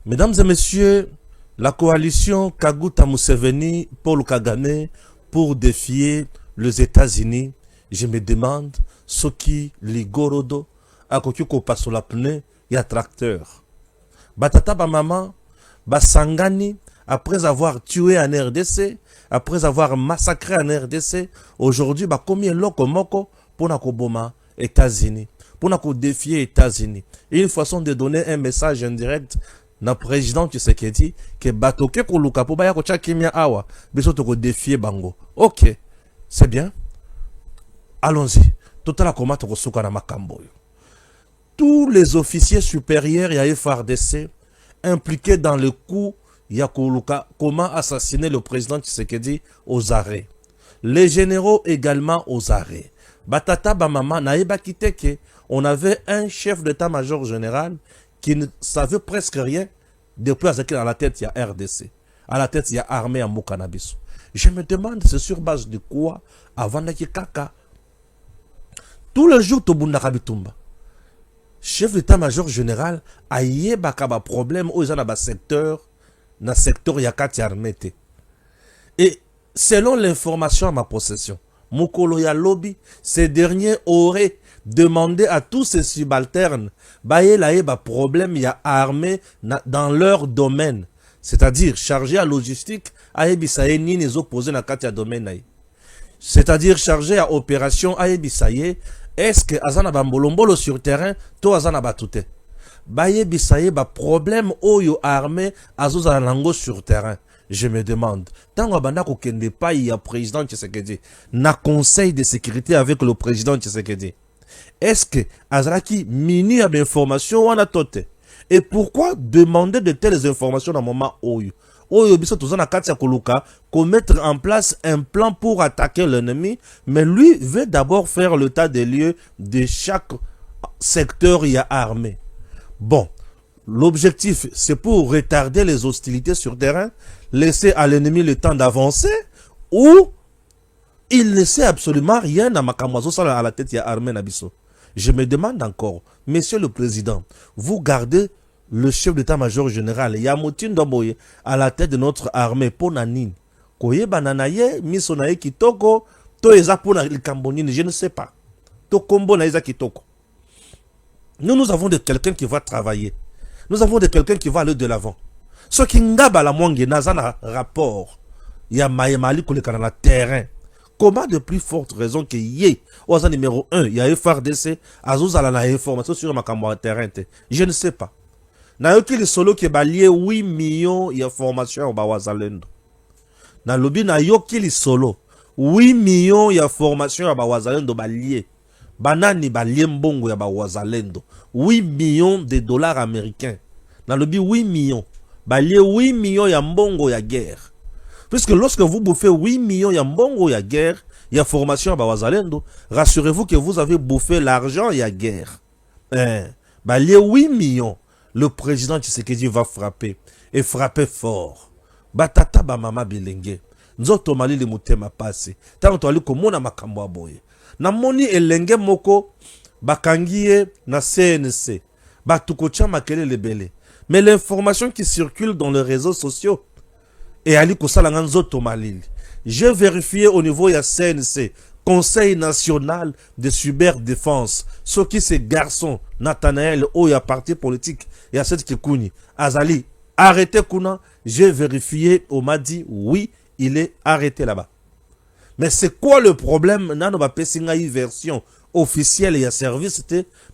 Mesdames et messieurs, la coalition Kaguta Museveni, Paul Kagame, pour défier les États-Unis, je me demande ce qui ligorodo a kokiko passe la pneu ya tracteur. Batata ba maman, basangani, après avoir tué en RDC, après avoir massacré en RDC, aujourd'hui ba combien loko moko pour na koboma États-Unis, pour na défier États-Unis. Une façon de donner un message indirect na président Tshisekedi que batoke ko luka po baya ko kimia awa biso to ko défier bango. OK, c'est bien. Allons-y. Total comment to ko suka na makambo. Tous les officiers supérieurs ya FARDC impliqués dans le coup ya ko luka comment assassiner le président Tshisekedi aux arrêts. Les généraux également aux arrêts. Batata bamama na eba kiteke, on avait un chef d'état-major général qui ne savait presque rien depuis à la tête il y a RDC, à la tête il y a armée à Mokanabiso. Je me demande c'est sur base de quoi avant d'être kaka tous les jours Tobunda Kabitumba chef d'état-major général a yé bakaba problème aux dans secteur na secteur yakati armée et selon l'information à ma possession Mokolo ya lobby ces derniers auraient demander à tous ces subalternes problème y a armé dans leur domaine, c'est-à-dire chargé à logistique ayebisaye ni les opposés na kati ya domaine, c'est-à-dire chargé à opération ayebisaye est-ce que azana bambolombolo sur terrain to azana batute bayebisaye problème oyo armé azoza lango sur terrain. Je me demande, tant qu'on kende pas il y a président Tshisekedi na conseil de sécurité avec le président Tshisekedi. Est-ce que Azraki mini a d'informations ou a tote? Et pourquoi demander de telles informations dans le moment où biso tozana katia koluka qu'on mettre en place un plan pour attaquer l'ennemi, mais lui veut d'abord faire le tas des lieux de chaque secteur il y a armé. Bon, l'objectif c'est pour retarder les hostilités sur terrain, laisser à l'ennemi le temps d'avancer, ou il ne sait absolument rien à Makamwazo à la tête il y a armé Nabiso. Je me demande encore, monsieur le président, vous gardez le chef d'état-major général Yamotine Domboye à la tête de notre armée Ponanin. Koye bananaye, misonaye kitoko, to eza pona likambonine, je ne sais pas. To kombo na eza kitoko. Nous avons de quelqu'un qui va travailler. Nous avons de quelqu'un qui va aller de l'avant. Ce qui ngaba la mwange nazana rapport. Ya maïmali kolekana na terrain. Comment de plus forte raison que yé, au numéro 1, il y a FARDC, Azouzala na information sur ma caméra terrain. Je ne sais pas. Na yoki le solo qui est lié 8 millions d'informations au Bawazalendo. Na lobi na yoki le solo 8 millions d'informations au Bawazalendo balié. Banani balié mbongo ya Bawazalendo. 8 millions de dollars américains. Na lobi 8 millions. Balié 8 millions ya mbongo ya guerre. Puisque lorsque vous bouffez 8 millions ya mbongo ya guerre, ya formation à Bawazalendo, rassurez-vous que vous avez bouffé l'argent ya guerre. Les 8 millions, le président Tshisekedi va frapper, et frapper fort. Batata ba mama bilenge. Nzoto mali le mutema passe. Tant to ali komona makambo aboye. Na moni elenge moko bakangiye na CNC. Batukocha makele lebele. Mais l'information qui circule dans les réseaux sociaux, et Ali Kosalanganzo Tomalil. J'ai vérifié au niveau de la CNC, Conseil national de cyberdéfense, ce qui ces garçons, Nathanaël, Oya parti politique, et à cette Kikouni, Azali, arrêtez Kuna, j'ai vérifié, on m'a dit, oui, il est arrêté là-bas. Mais c'est quoi le problème? Nano ba pesinga une version officielle et à service,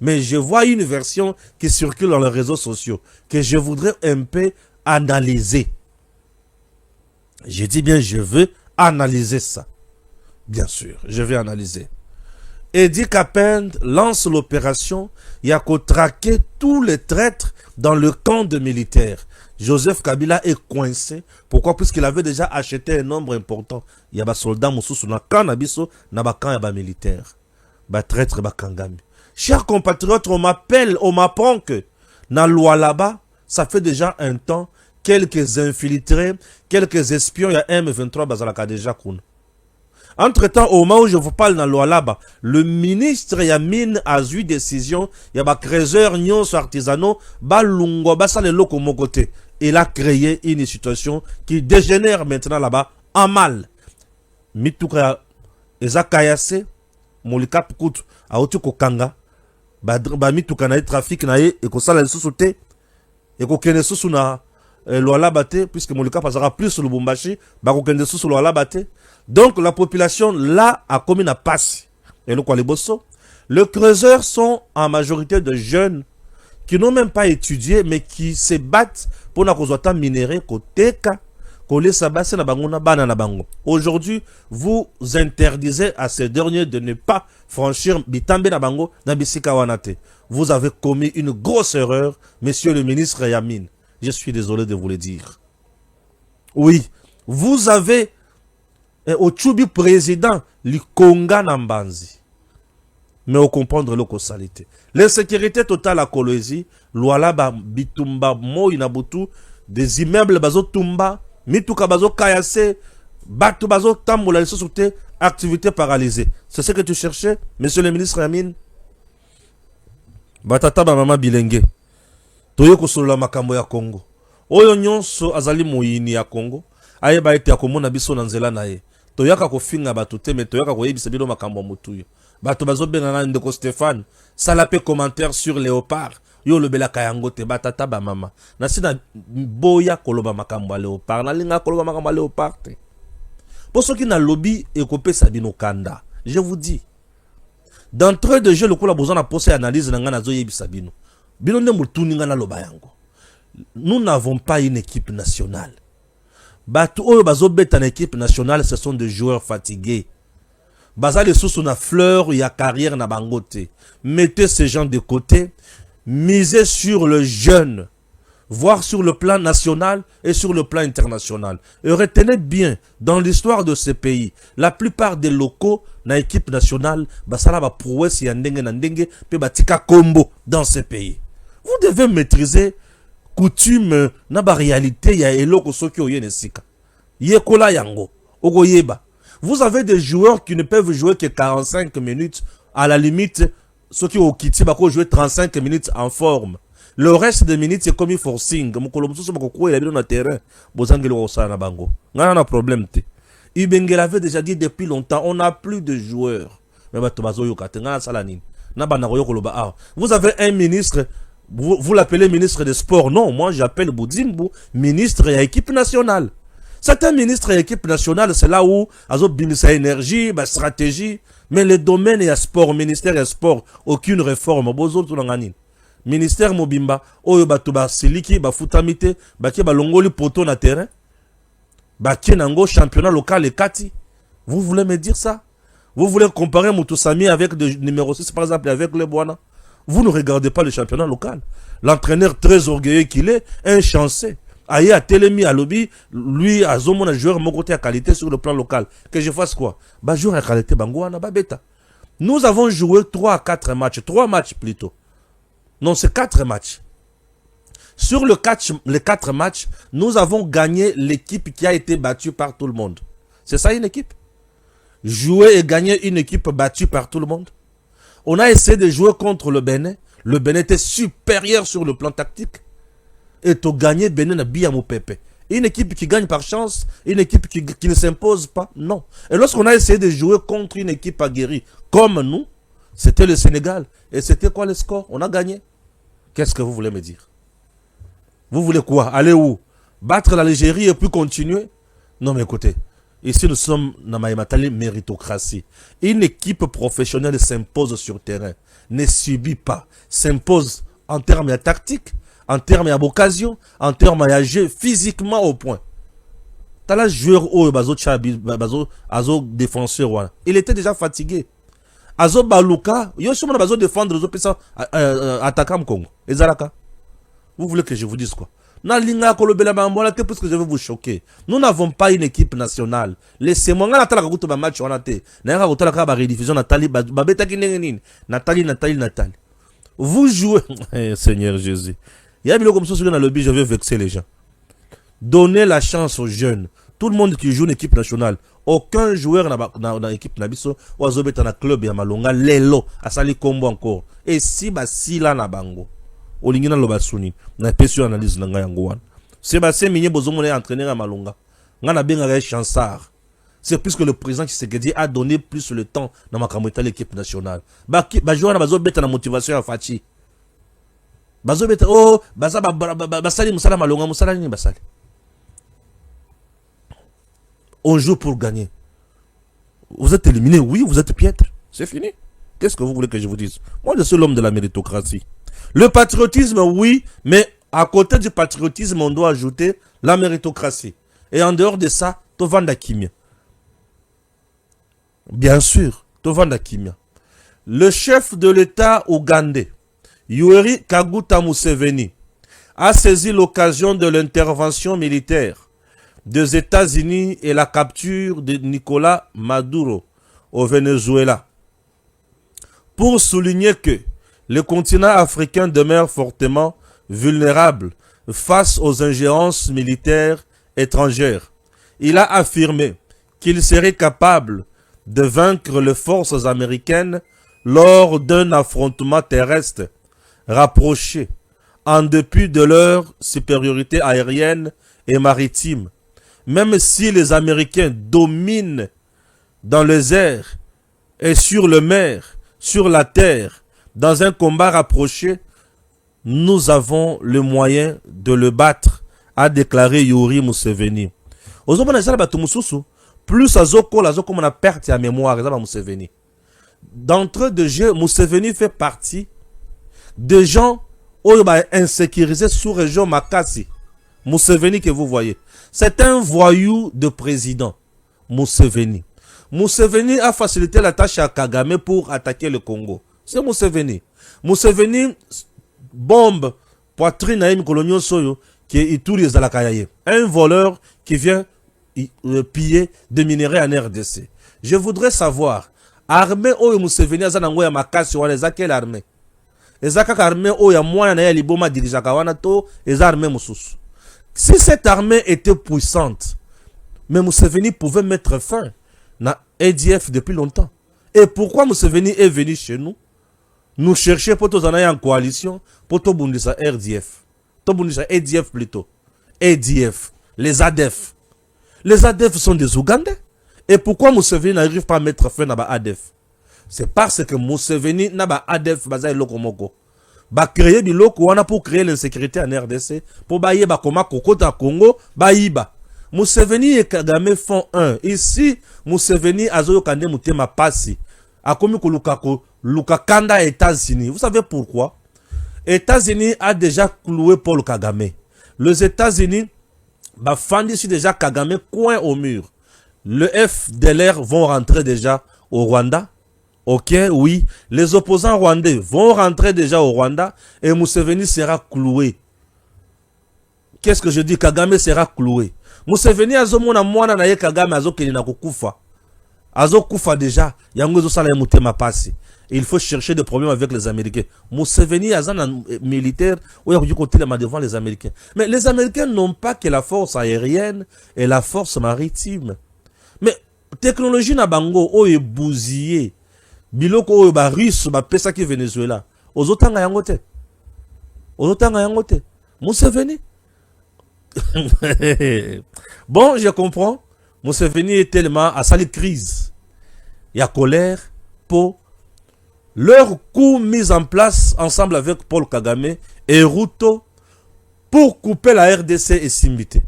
mais je vois une version qui circule dans les réseaux sociaux, que je voudrais un peu analyser. Je dis bien, je veux analyser ça. Bien sûr, je vais analyser. Eddie Kapend lance l'opération. Il y a qu'à traquer tous les traîtres dans le camp de militaires. Joseph Kabila est coincé. Pourquoi? Puisqu'il avait déjà acheté un nombre important. Il y a des soldats moussous na kanabiso na bakan ya ba militaire. Ba traître ba kangami. Chers compatriotes, on m'appelle, on m'apprend que na loi là-bas, ça fait déjà un temps. Quelques infiltrés, quelques espions, il y a M23 bazalaka déjà kouna. Entre-temps, au moment où je vous parle dans l'Oualaba, le ministre Yamine a eu décision, il y a des créateurs, nyons, artisanaux, balungo, basale loko mon côté. Il a créé une situation qui dégénère maintenant là-bas en mal. Mituka, eza kayase, molika pukutu, aotu kokanga, ba mituka na trafic na ye, et ko sala lisusu te, et ko kene susu na l'Oualaba te, puisque molika passera plus sur le Lubumbashi, ba ko kene susu l'Oualaba te. Donc la population là a commis une passe. Et nous, les bosso, les creuseurs sont en majorité de jeunes qui n'ont même pas étudié, mais qui se battent pour na kozwata minéré koteka, kole sabase na bango na bana na bango. Aujourd'hui, vous interdisez à ces derniers de ne pas franchir bitambe na bango na bisika wanate. Vous avez commis une grosse erreur, monsieur le ministre Yamine. Je suis désolé de vous le dire. Oui, vous avez au Tchoubi président, li Konga Nambanzi. Mais au comprendre le salité. L'insécurité totale à Kolwezi, Lualaba, Bitumba, Mo Inabutu, des immeubles bazo Tumba, Mituka bazo Kayase, Batu bazo Tamboula, les activité paralysée. C'est ce que tu cherchais, monsieur le ministre Yamine? Batata ba mama bilenge. Toyo kosolola makambo ya Congo. Oyo nyonso azali moyini ya Congo. Aye ba ete akomona biso na nzela na ye. Toyaka kofinga batu te, mais toyaka koyebisa bino makambo mutuyo. Bato bazo benana ndeko Stéphane, salape commentaire sur Léopard. Yo lobela kayango te batata ba mama. Na sina boya koloba makambo Léopard, na linga koloba makambo Léopard te. Pour ceux qui na lobby et kopesa bino kanda, je vous dis, d'entrée de jeu le kola besoin na poser analyse na ngana zo yebisa bino. Bino nde mutuni ngana loba yango. Nous n'avons pas une équipe nationale. Batu oyo bazobeta na équipe nationale, ce sont des joueurs fatigués. Bazali sous na fleur ya carrière na bangote. Mettez ces gens de côté, misez sur le jeune, voire sur le plan national et sur le plan international. Et retenez bien, dans l'histoire de ces pays, la plupart des locaux na équipe nationale, basala ba prouesse ya ndenge na ndenge, pe batika combo dans ces pays. Vous devez maîtriser coutume na ba réalité ya eloko soki oyene sika. Yekola yango, oko yeba. Vous avez des joueurs qui ne peuvent jouer que 45 minutes. À la limite, ceux qui ont quitté, bako jouer 35 minutes en forme. Le reste des minutes, c'est comme il forcing. Mukolo mususu bako il a bien dans le terrain. Bozangelo osa na bango. Ngana problème te. Ibengel avait déjà dit depuis longtemps, on n'a plus de joueurs. Mais bato bazo yokate ngana salanine. Na bana yokoloba ah. Vous avez un ministre. Vous l'appelez ministre des Sports. Non, moi j'appelle Boudimbo ministre et équipe nationale. Certains ministres et équipe nationale, c'est là où ils ont sa énergie, sa stratégie. Mais les domaines et sport, ministère et sport, aucune réforme. Ministère Mobimba, oyo batuba siliki, ba futamite, ba ki ba longoli poto na terrain, ba ki nango championnat local et kati. Vous voulez me dire ça? Vous voulez comparer Moutoussami avec le numéro 6 par exemple avec le Boana? Vous ne regardez pas le championnat local. L'entraîneur très orgueilleux qu'il est, un chanceux. Aïe a Télémi à lobby, lui a zomo un joueur mon côté à qualité sur le plan local. Que je fasse quoi? Bah joueur à qualité bangoana ba beta. Nous avons joué 3 à 4 matchs, 3 matchs plutôt. Non, c'est 4 matchs. Sur les 4 matchs, nous avons gagné l'équipe qui a été battue par tout le monde. C'est ça une équipe? Jouer et gagner une équipe battue par tout le monde. On a essayé de jouer contre le Bénin. Le Bénin était supérieur sur le plan tactique. Et tu gagné Bénin à Biamou Pepe. Une équipe qui gagne par chance, une équipe qui ne s'impose pas, non. Et lorsqu'on a essayé de jouer contre une équipe aguerrie comme nous, c'était le Sénégal. Et c'était quoi le score? On a gagné. Qu'est-ce que vous voulez me dire? Vous voulez quoi? Aller où? Battre l'Algérie et puis continuer? Non mais écoutez, ici nous sommes dans ma méritocratie. Une équipe professionnelle s'impose sur terrain, ne subit pas, s'impose en termes tactiques, en termes d'occasion, en termes de jeu physiquement au point. T'as là joueur au bazo azo défenseur. Il était déjà fatigué. Azo Baluka, yo suis bazo défendre zo pesa attaquant Congo. Ezalaka. Vous voulez que je vous dise quoi? Na linga kolobela bambola te parce que je vais vous choquer. Nous n'avons pas une équipe nationale. Laissez-moi na tala kutu ba match on a te. Na nga kotala ka ba rediffusion Nathalie ba beta kinengeni. Nathalie. Vous jouez Seigneur Jésus. Il y a biloko comme ça sur le lobby, je vais vexer les gens. Donnez la chance aux jeunes. Tout le monde qui joue une équipe nationale, aucun joueur dans l'équipe nabiso ou azobeta na club ya malonga lelo asali kombo encore. Et si basila na bango, olingina lobasuni na pesio analyse na nga yango wana. C'est basé minye bozomo na entraîneur à malonga. Nga na benga chansard. C'est plus que le président Tshisekedi a donné plus le temps dans ma caméra l'équipe nationale. Ba joueur na bazobeta na motivation ya Fati. Bazobeta oh basali musala malonga musala ni basali. On joue pour gagner. Vous êtes éliminé, oui, vous êtes piètre. C'est fini. Qu'est-ce que vous voulez que je vous dise? Moi, je suis l'homme de la méritocratie. Le patriotisme, oui, mais à côté du patriotisme, on doit ajouter la méritocratie. Et en dehors de ça, Tovanda Kimia. Bien sûr, Tovanda Kimia. Le chef de l'État ougandais, Yoweri Kaguta Museveni, a saisi l'occasion de l'intervention militaire des États-Unis et la capture de Nicolas Maduro au Venezuela pour souligner que le continent africain demeure fortement vulnérable face aux ingérences militaires étrangères. Il a affirmé qu'il serait capable de vaincre les forces américaines lors d'un affrontement terrestre rapproché en dépit de leur supériorité aérienne et maritime. Même si les Américains dominent dans les airs et sur le mer, sur la terre, dans un combat rapproché, nous avons le moyen de le battre, a déclaré Yoweri Museveni. Plus azoko on a perte à mémoire, Museveni. D'entre deux jeux, Museveni fait partie des gens qui ont insécurisé sous région Makassi. Museveni que vous voyez. C'est un voyou de président, Museveni. Museveni a facilité la tâche à Kagame pour attaquer le Congo. C'est Museveni. Museveni bombe poitrine à Colonio Soyo qui est Ituri Zalakayaye. Un voleur qui vient piller des minerais en RDC. Je voudrais savoir, armée Oyo Museveni a zanango ya makasi wana eza quelle armée? Eza kaka armée Oyo mwana na ya liboma dirijaka wana to eza armée mususu. Si cette armée était puissante, mais Museveni pouvait mettre fin à ADF depuis longtemps. Et pourquoi Museveni est venu chez nous? Nous chercher pour tous en coalition, pour tout bundisa RDF. Tout bundisa ADF plutôt. ADF, les ADF. Les ADF sont des Ougandais. Et pourquoi Museveni n'arrive pas à mettre fin à ADF? C'est parce que Museveni n'a pas ADF bazaï lokomoko. Ba créer du loko wana pour créer l'insécurité en RDC, pour bailler ba koma kokota Congo, baïba. Museveni et Kagame font un. Ici, Museveni azoyo kande mutema pasi. Akomi ko lukakanda États-Unis. Vous savez pourquoi? États-Unis a déjà cloué Paul Kagame. Les États-Unis, bah fandi sur déjà Kagame coin au mur. Le FDLR vont rentrer déjà au Rwanda. Ok, oui, les opposants rwandais vont rentrer déjà au Rwanda et Museveni sera cloué. Qu'est-ce que je dis? Kagame sera cloué. Museveni azomona mwana na ye Kagame azokeli na kukufa. Azokufa déjà. Yango zo sala mutema pasi. Il faut chercher des problèmes avec les Américains. Museveni azana militaire ou ya côté devant les Américains. Mais les Américains n'ont pas que la force aérienne et la force maritime. Mais technologie na bango o e bousillé. Biloko oyo ba russe ba pesa ki Venezuela. Ozotanga yango te. Ozotanga yango te. Museveni. Bon, je comprends. Museveni est tellement à sali crise. Il y a colère pour leur coup mis en place ensemble avec Paul Kagame et Ruto pour couper la RDC et Simbité.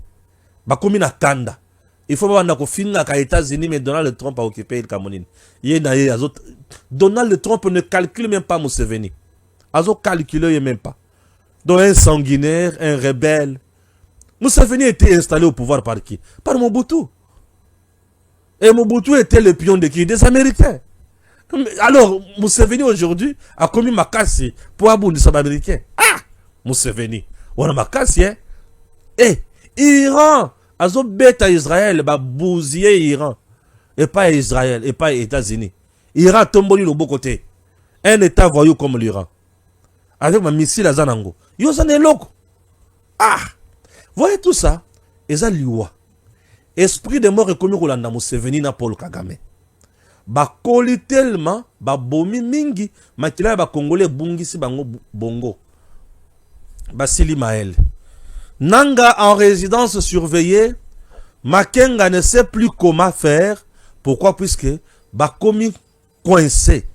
Bakomi na kanda. Il faut pas finir les États-Unis, mais Donald Trump a occupé le Cameroun. Donald Trump ne calcule même pas Museveni. Azo calcule même pas. Donc un sanguinaire, un rebelle. Museveni était installé au pouvoir par qui? Par Mobutu. Et Mobutu était le pion de qui? Des Américains. Alors, Museveni aujourd'hui a commis Makassi pour abonner les Américains. Ah! Museveni. On a Makassi, hein? Eh! Iran! Azo bêta Israël, ba bousiller Iran. Et pas Israël, et pas États-Unis. Iran tombe le beau côté. Un État voyou comme l'Iran. Avec ma missile à Zanango. Yo zane loko. Ah! Voyez tout ça. Eza liwa. esprit de mort ekomi kolanda Museveni na Paul Kagame. Bakoli tellement babomi mingi makila ba Congolais bungisi bango bongo. Basili Maël. Nanga en résidence surveillée, Makenga ne sait plus comment faire. Pourquoi? Puisque bakomi coincé.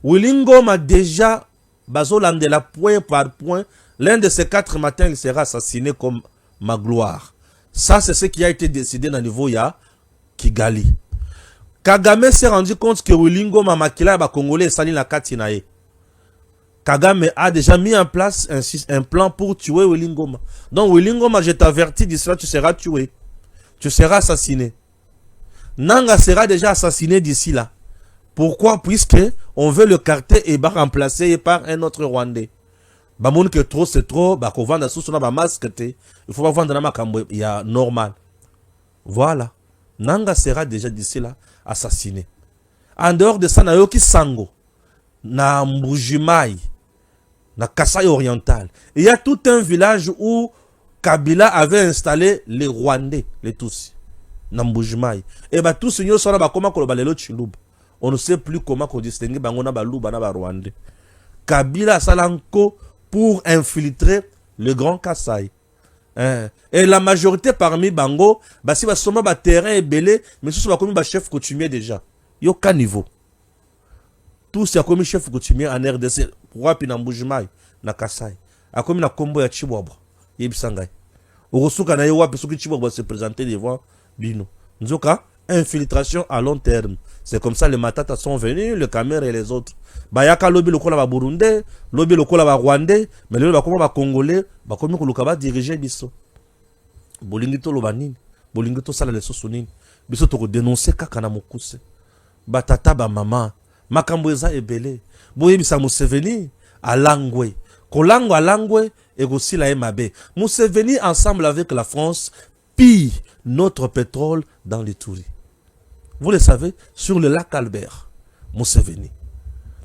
Wilingo m'a déjà bazolandela point par point. L'un de ces 4 matins, il sera assassiné comme Magloire. Ça, c'est ce qui a été décidé dans le niveau ya Kigali. Kagame s'est rendu compte que Wilingo m'a makila ba Congolais sali la katinae. Kagame a déjà mis en place un plan pour tuer Wilingoma. Donc Wilingoma, je t'avertis, d'ici là, tu seras tué. Tu seras assassiné. Nanga sera déjà assassiné d'ici là. Pourquoi? Puisque on veut le carter et remplacer par un autre Rwandais. Bamoun que trop c'est trop, bah qu'on vende sous ba masque il faut pas vendre ma cambo, il y a normal. Voilà. Nanga sera déjà d'ici là assassiné. En dehors de ça, Nayoki Sango, na Mbujimai, na Kasai oriental. Il y a tout un village où Kabila avait installé les Rwandais, les Tutsis, na Mbujimai. Et bah tous ceux qui sont là, comment qu'on balelo Chilub. On ne sait plus comment qu'on distingue bangona baluba na ba Rwandais. Kabila salanko pour infiltrer le Grand Kassai. Et la majorité parmi Bango, bah si bah soma bah terrain est belé, mais ce sont comme bah chef coutumier déjà. Yo ka niveau. Tous ya comme chef coutumier en RDC, wapi na Mbujimai, na Kassai. A comme na combo ya Chibwabwa, yebisangay. Orosuka na yo wapi soki Chibwabwa se présenter devant Bino. Nzoka, infiltration à long terme. C'est comme ça les Matata sont venus, le Camer et les autres. Bayaka lobby lokola ba Burundais, lobby lokola ba Rwandais, mais le ba koma ba Congolais, ba komi koluka ba diriger biso. Bolingito lobanini, bolingito sala le sosunini. Biso to ko dénoncer kaka na mokuse. Ba tata ba mama, makambo eza ebele. Boye bisa Museveni alangwe. Kolango alangwe et aussi la MAB. Museveni ensemble avec la France pille notre pétrole dans les Touris. Vous le savez, sur le lac Albert, Museveni.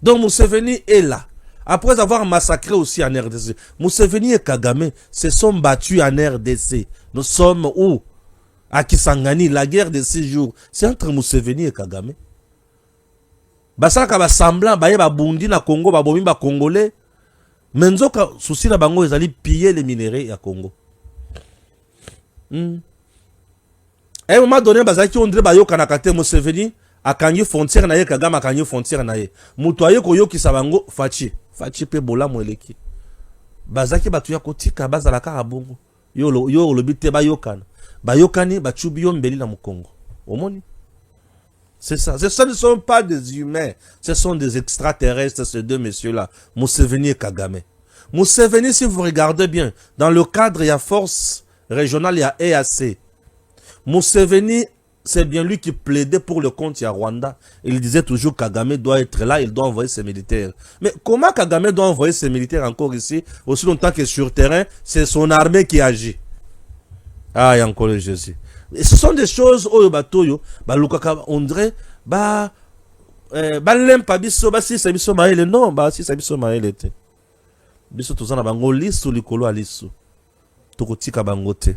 Donc Museveni est là. Après avoir massacré aussi en RDC, Museveni et Kagame se sont battus en RDC. Nous sommes où? À Kisangani, la guerre de 6 jours. C'est entre Museveni et Kagame. Basaka ba semblant, ba yeba bundi na Congo, ba bomi ba Congolais. Menzoka souci na bango, ils allaient piller les minéraux à Congo. À un moment donné, bazaki on dirait bayo kanakate Museveni akangi frontière na ye Kagame akangi frontière na ye. Mutoye ko yoki sabango fachi pe bola mweleki. Bazaki batuya kotika bazala ka bongo. Yo lobite bayokana. Bayokani bachubi yo mbeli na Mukongo. Omoni? C'est ça. Ce ne sont pas des humains, ce sont des extraterrestres ces deux messieurs-là, Museveni et Kagame. Museveni, si vous regardez bien, dans le cadre il y a force régionale, il y a EAC. Museveni, c'est bien lui qui plaidait pour le compte à Rwanda. Il disait toujours que Kagame doit être là, il doit envoyer ses militaires. Mais comment Kagame doit envoyer ses militaires encore ici, aussi longtemps que sur terrain, c'est son armée qui agit? Ah, il y a encore le Jésus. Et ce sont des choses, on dirait, si c'est biso maele, non, si c'est biso maele était. Biso tozana bango lisu likolo a lisu. Tokotika bangote.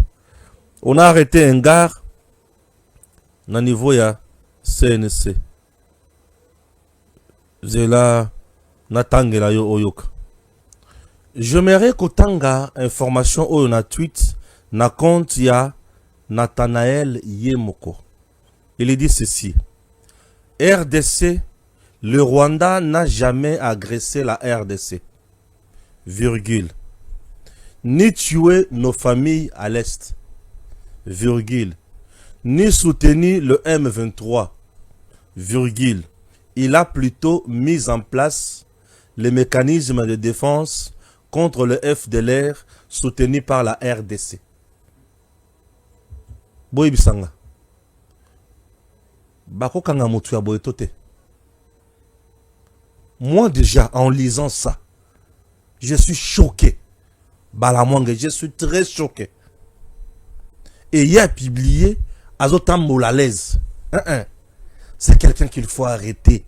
On a arrêté un gars na niveau ya CNC. Zela natangela yo oyoka. J'aimerais kotanga information oyo na tweet na compte ya Nathanaël Yemoko. Il dit ceci. RDC, le Rwanda n'a jamais agressé la RDC. Virgule. Ni tué nos familles à l'Est. Virgule. Ni soutenu le M23. Virgule. Il a plutôt mis en place les mécanismes de défense contre le FDLR soutenu par la RDC. Boy bisanga. Bako kanga mutu ya boy tote. Moi déjà, en lisant ça, je suis choqué. Balamwange, je suis très choqué. Et il a publié Azotam Molalez. C'est quelqu'un qu'il faut arrêter.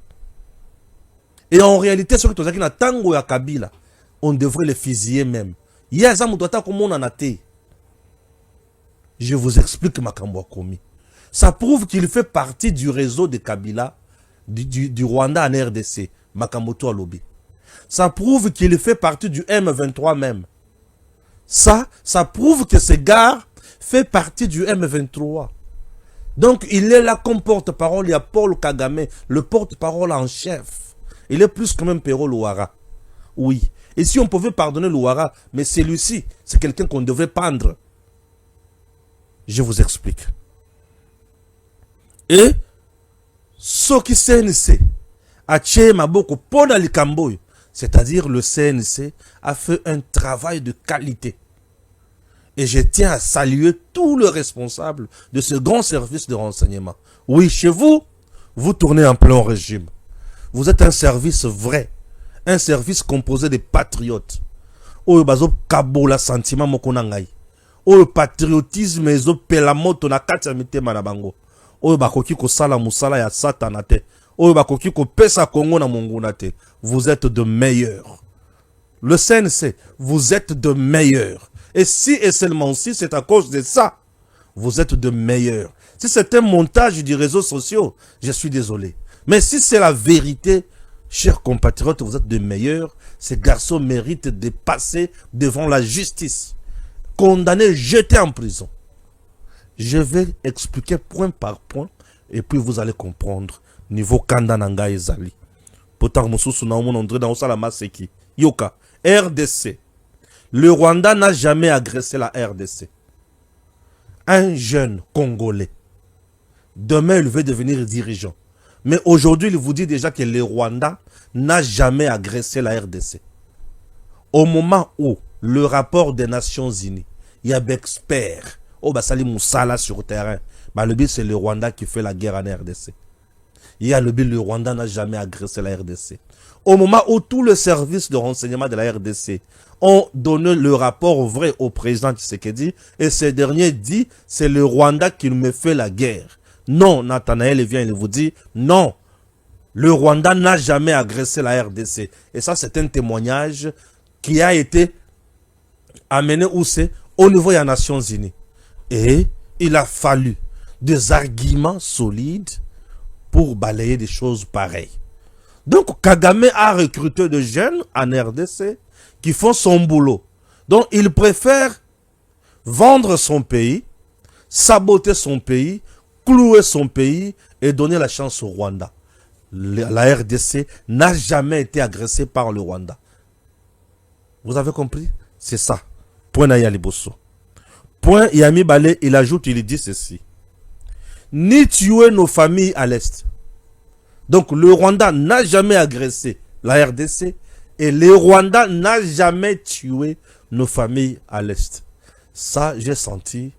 Et en réalité, ce que tu as dit, Tango ya Kabila, on devrait le fusiller même. Il y a un doit comme on en a été. Je vous explique Makambo Komi. Ça prouve qu'il fait partie du réseau de Kabila, du Rwanda en RDC, Makamoto Alobi. Ça prouve qu'il fait partie du M23 même. Ça prouve que ce gars fait partie du M23. Donc il est là comme porte-parole, il y a Paul Kagame, le porte-parole en chef. Il est plus que même Pero Louara. Oui. Et si on pouvait pardonner Louara, mais celui-ci, c'est quelqu'un qu'on devrait pendre. Je vous explique. Et ce qui CNC a tué Maboko Pona Likamboy, c'est-à-dire le CNC a fait un travail de qualité. Et je tiens à saluer tous les responsables de ce grand service de renseignement. Oui, chez vous, vous tournez en plein régime. Vous êtes un service vrai. Un service composé de patriotes. Oyo bazo kabola sentiment mokonangai. Oyo patriotisme ezo pelamoto na kati ya mitema na bango. Oyo bakoki ko sala musala ya satana te. Oyo bakoki ko pesa Kongo na monguna te. Vous êtes de meilleurs. Le CNC, vous êtes de meilleurs. Et si et seulement si c'est à cause de ça, vous êtes de meilleurs. Si c'est un montage du réseau social, je suis désolé. Mais si c'est la vérité, chers compatriotes, vous êtes de meilleurs. Ces garçons méritent de passer devant la justice. Condamnés, jetés en prison. Je vais expliquer point par point et puis vous allez comprendre. Niveau Kanda Nanga Ezali. Pourtant, Moussousou na omon André dans la Maseki. Yoka, RDC. Le Rwanda n'a jamais agressé la RDC. Un jeune Congolais. Demain, il veut devenir dirigeant. Mais aujourd'hui, il vous dit déjà que le Rwanda n'a jamais agressé la RDC. Au moment où le rapport des Nations Unies, il y a des experts, oh, bah, Sali Moussala sur terrain, bah, le but c'est le Rwanda qui fait la guerre en RDC. Il y a le but, le Rwanda n'a jamais agressé la RDC. Au moment où tout le service de renseignement de la RDC ont donné le rapport vrai au président Tshisekedi, et ce dernier dit, c'est le Rwanda qui me fait la guerre. Non, Nathanaël vient et vous dit, non, le Rwanda n'a jamais agressé la RDC. Et ça, c'est un témoignage qui a été amené où c'est au niveau des Nations Unies. Et il a fallu des arguments solides pour balayer des choses pareilles. Donc, Kagame a recruté des jeunes en RDC qui font son boulot. Donc, il préfère vendre son pays, saboter son pays, clouer son pays et donner la chance au Rwanda. La RDC n'a jamais été agressée par le Rwanda. Vous avez compris? C'est ça. Point Naya Liboso. Point Yami Balé, il ajoute, il dit ceci. Ni tuer nos familles à l'Est. Donc le Rwanda n'a jamais agressé la RDC et le Rwanda n'a jamais tué nos familles à l'Est. Ça, j'ai senti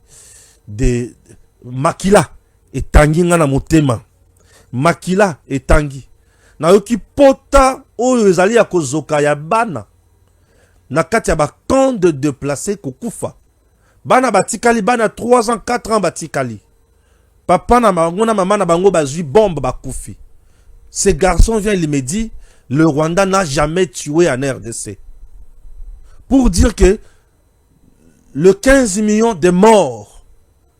des Makila et Tangi ngana motema. Makila et Tangi. Na yoki pota oyo ezali ya kozoka ya bana. Na kati ya ba camp de déplacés kokufa. Bana batikali bana 3 ans 4 ans batikali. Papa na bango na maman na bango bazui bombe bakufi. Ces garçons viennent, il me dit, le Rwanda n'a jamais tué en RDC. Pour dire que le 15 millions de morts,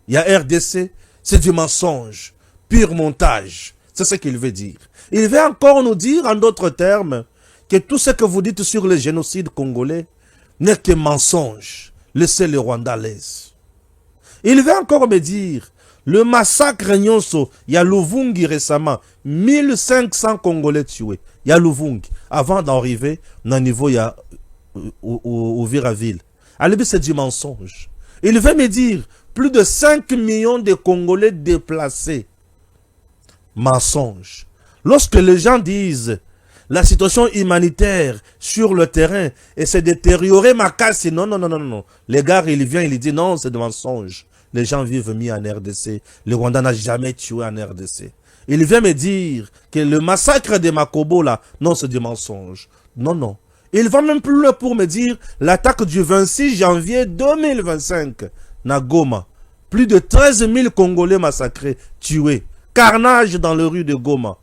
il y a RDC, c'est du mensonge, pur montage. C'est ce qu'il veut dire. Il veut encore nous dire, en d'autres termes, que tout ce que vous dites sur le génocide congolais n'est que mensonge. Laissez le Rwanda à l'aise. Il veut encore me dire, le massacre Nyonso, il y a Luvungi récemment, 1500 Congolais tués. Il y a Luvungi, avant d'arriver dans le niveau, il y a au Viraville. Alors, c'est du mensonge. Il veut me dire, plus de 5 millions de Congolais déplacés. Mensonge. Lorsque les gens disent, la situation humanitaire sur le terrain et s'est détériorée, ma casse, non. Les gars, il vient, il dit, non, c'est du mensonge. Les gens vivent mis en RDC. Le Rwanda n'a jamais tué en RDC. Il vient me dire que le massacre de Makobo, là, non, c'est du mensonge. Non. Il va même plus loin pour me dire l'attaque du 26 janvier 2025, na Goma. Plus de 13 000 Congolais massacrés, tués. Carnage dans les rues de Goma.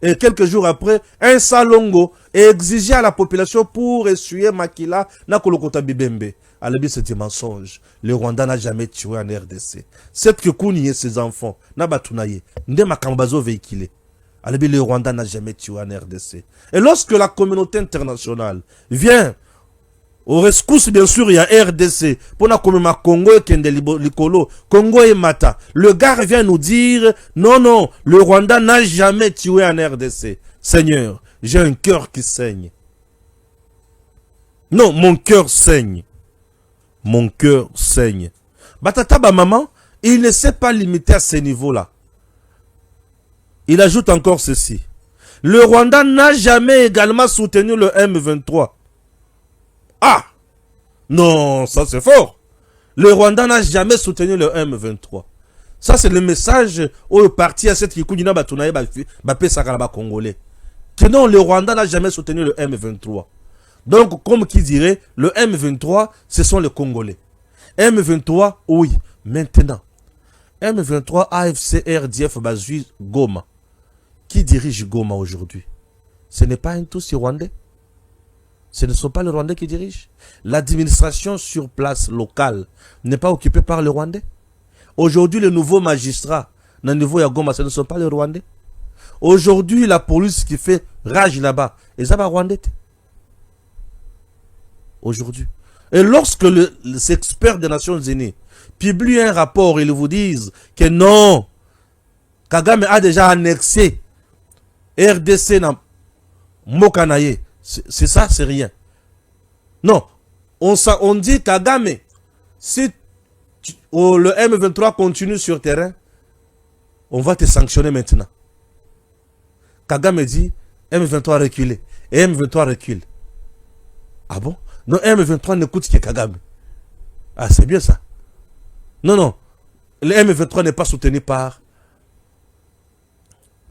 Et quelques jours après, un salongo est exigé à la population pour essuyer Makila na Kolokota Bibembe. Alobi, c'est un mensonge. Le Rwanda n'a jamais tué en RDC. C'est que Kouni et ses enfants, Nabatunaye, Ndema Kambazo véhiculé. Alobi, le Rwanda n'a jamais tué en RDC. Et lorsque la communauté internationale vient au rescousse, bien sûr, il y a RDC. Pour la communauté Congo et Kende Likolo, Congo et Mata. Le gars vient nous dire, non, non, le Rwanda n'a jamais tué en RDC. Seigneur, j'ai un cœur qui saigne. Non, mon cœur saigne. Mon cœur saigne. Batata, maman, il ne s'est pas limité à ce niveau-là. Il ajoute encore ceci. Le Rwanda n'a jamais également soutenu le M23. Ah! Non, ça c'est fort. Le Rwanda n'a jamais soutenu le M23. Ça c'est le message au parti à cette Kikoudina Batunaye Bapé Sakalaba Congolais. Que non, le Rwanda n'a jamais soutenu le M23. Donc, comme qui dirait, le M23, ce sont les Congolais. M23, oui. Maintenant, M23, AFC, RDF, Bazui, Goma. Qui dirige Goma aujourd'hui? Ce n'est pas un Tutsi rwandais. Ce ne sont pas les Rwandais qui dirigent. L'administration sur place locale n'est pas occupée par les Rwandais. Aujourd'hui, les nouveaux magistrats, dans le niveau de Goma, ce ne sont pas les Rwandais. Aujourd'hui, la police qui fait rage là-bas, et ça va Rwandais. Aujourd'hui. Et lorsque les experts des Nations Unies publient un rapport, ils vous disent que non, Kagame a déjà annexé RDC dans Mokanaye. C'est ça, c'est rien. Non, on dit Kagame, si le M23 continue sur terrain, on va te sanctionner maintenant. Kagame dit, M23 reculé. Et M23 recule. Ah bon? Non, M23 n'écoute que Kagame. Ah, c'est bien ça. Non, non. Le M23 n'est pas soutenu par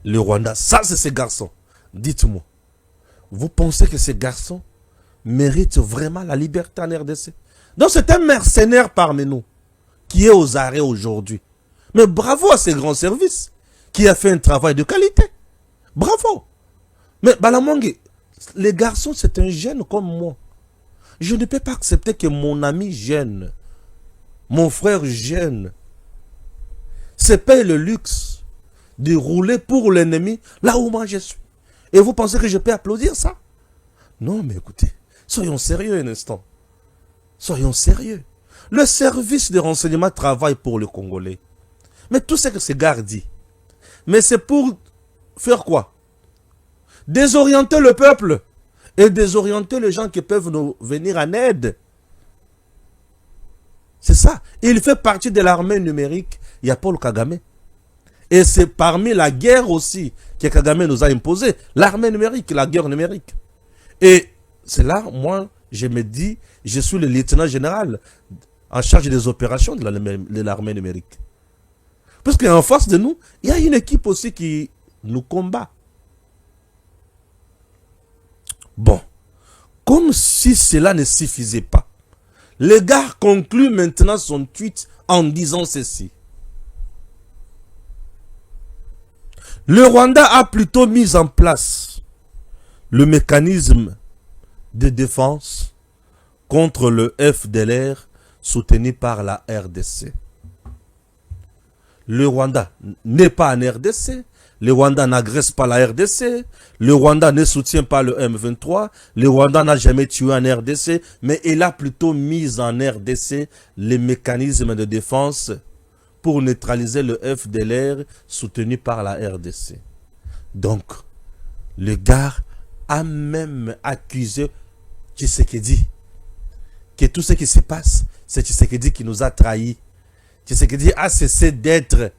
le Rwanda. Ça, c'est ces garçons. Dites-moi. Vous pensez que ces garçons méritent vraiment la liberté en RDC? Donc, c'est un mercenaire parmi nous qui est aux arrêts aujourd'hui. Mais bravo à ces grands services qui a fait un travail de qualité. Bravo. Mais Balamongue, les garçons, c'est un jeune comme moi. Je ne peux pas accepter que mon ami jeune, mon frère jeune, se paye le luxe de rouler pour l'ennemi là où moi je suis. Et vous pensez que je peux applaudir ça? Non, mais écoutez, soyons sérieux un instant. Soyons sérieux. Le service de renseignement travaille pour le Congolais. Mais tout ce que ces gars disent, mais c'est pour faire quoi? Désorienter le peuple et désorienter les gens qui peuvent nous venir en aide. C'est ça. Il fait partie de l'armée numérique. Il y a Paul Kagame. Et c'est parmi la guerre aussi que Kagame nous a imposé. L'armée numérique, la guerre numérique. Et c'est là, moi, je me dis, je suis le lieutenant général en charge des opérations de l'armée numérique. Parce qu'en face de nous, il y a une équipe aussi qui nous combat. Bon, comme si cela ne suffisait pas, le gars conclut maintenant son tweet en disant ceci. Le Rwanda a plutôt mis en place le mécanisme de défense contre le FDLR soutenu par la RDC. Le Rwanda n'est pas en RDC. Le Rwanda n'agresse pas la RDC. Le Rwanda ne soutient pas le M23. Le Rwanda n'a jamais tué en RDC. Mais il a plutôt mis en RDC les mécanismes de défense pour neutraliser le FDLR soutenu par la RDC. Donc, le gars a même accusé Tshisekedi que tout ce qui se passe, c'est Tshisekedi qui nous a trahis. Tshisekedi a cessé d'être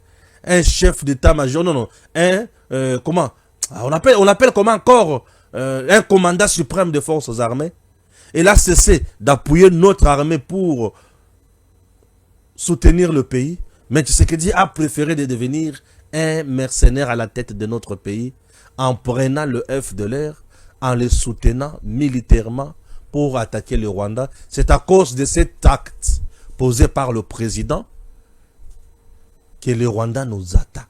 un chef d'état-major, non, non, comment on appelle comment encore un commandant suprême des forces armées. Il a cessé d'appuyer notre armée pour soutenir le pays. Mais Tshisekedi a préféré de devenir un mercenaire à la tête de notre pays en prenant le FDLR, en le soutenant militairement pour attaquer le Rwanda. C'est à cause de cet acte posé par le président que le Rwanda nous attaque.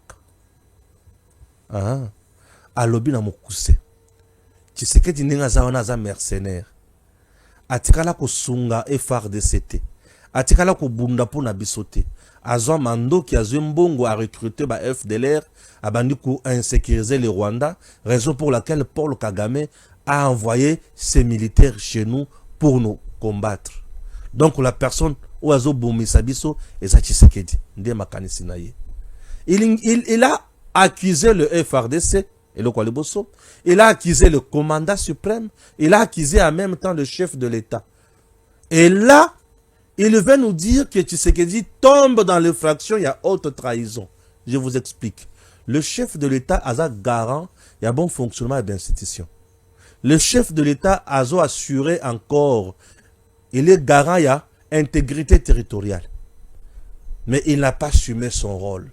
Alobi na mokuse. Tshisekedi n'est pas un mercenaire. atikala kosunga FRDC. Atikala kobunda po na biso te. Azwa mandoki azwe mbongo a recruter ba FDLR, abandi ko insécuriser le Rwanda, raison pour laquelle Paul Kagame a envoyé ses militaires chez nous pour nous combattre. Donc la personne où azo bomisa biso eza Tshisekedi nde makanisi na ye. Il a accusé le FRDC et le Kwaliboso, il a accusé le commandant suprême, il a accusé en même temps le chef de l'État. Et là, il veut nous dire que Tshisekedi tombe dans l'infraction, il y a haute trahison. Je vous explique. Le chef de l'État a garant, il y a bon fonctionnement de l'institution. Le chef de l'État a assuré encore, il est garant, il y a intégrité territoriale. Mais il n'a pas assumé son rôle.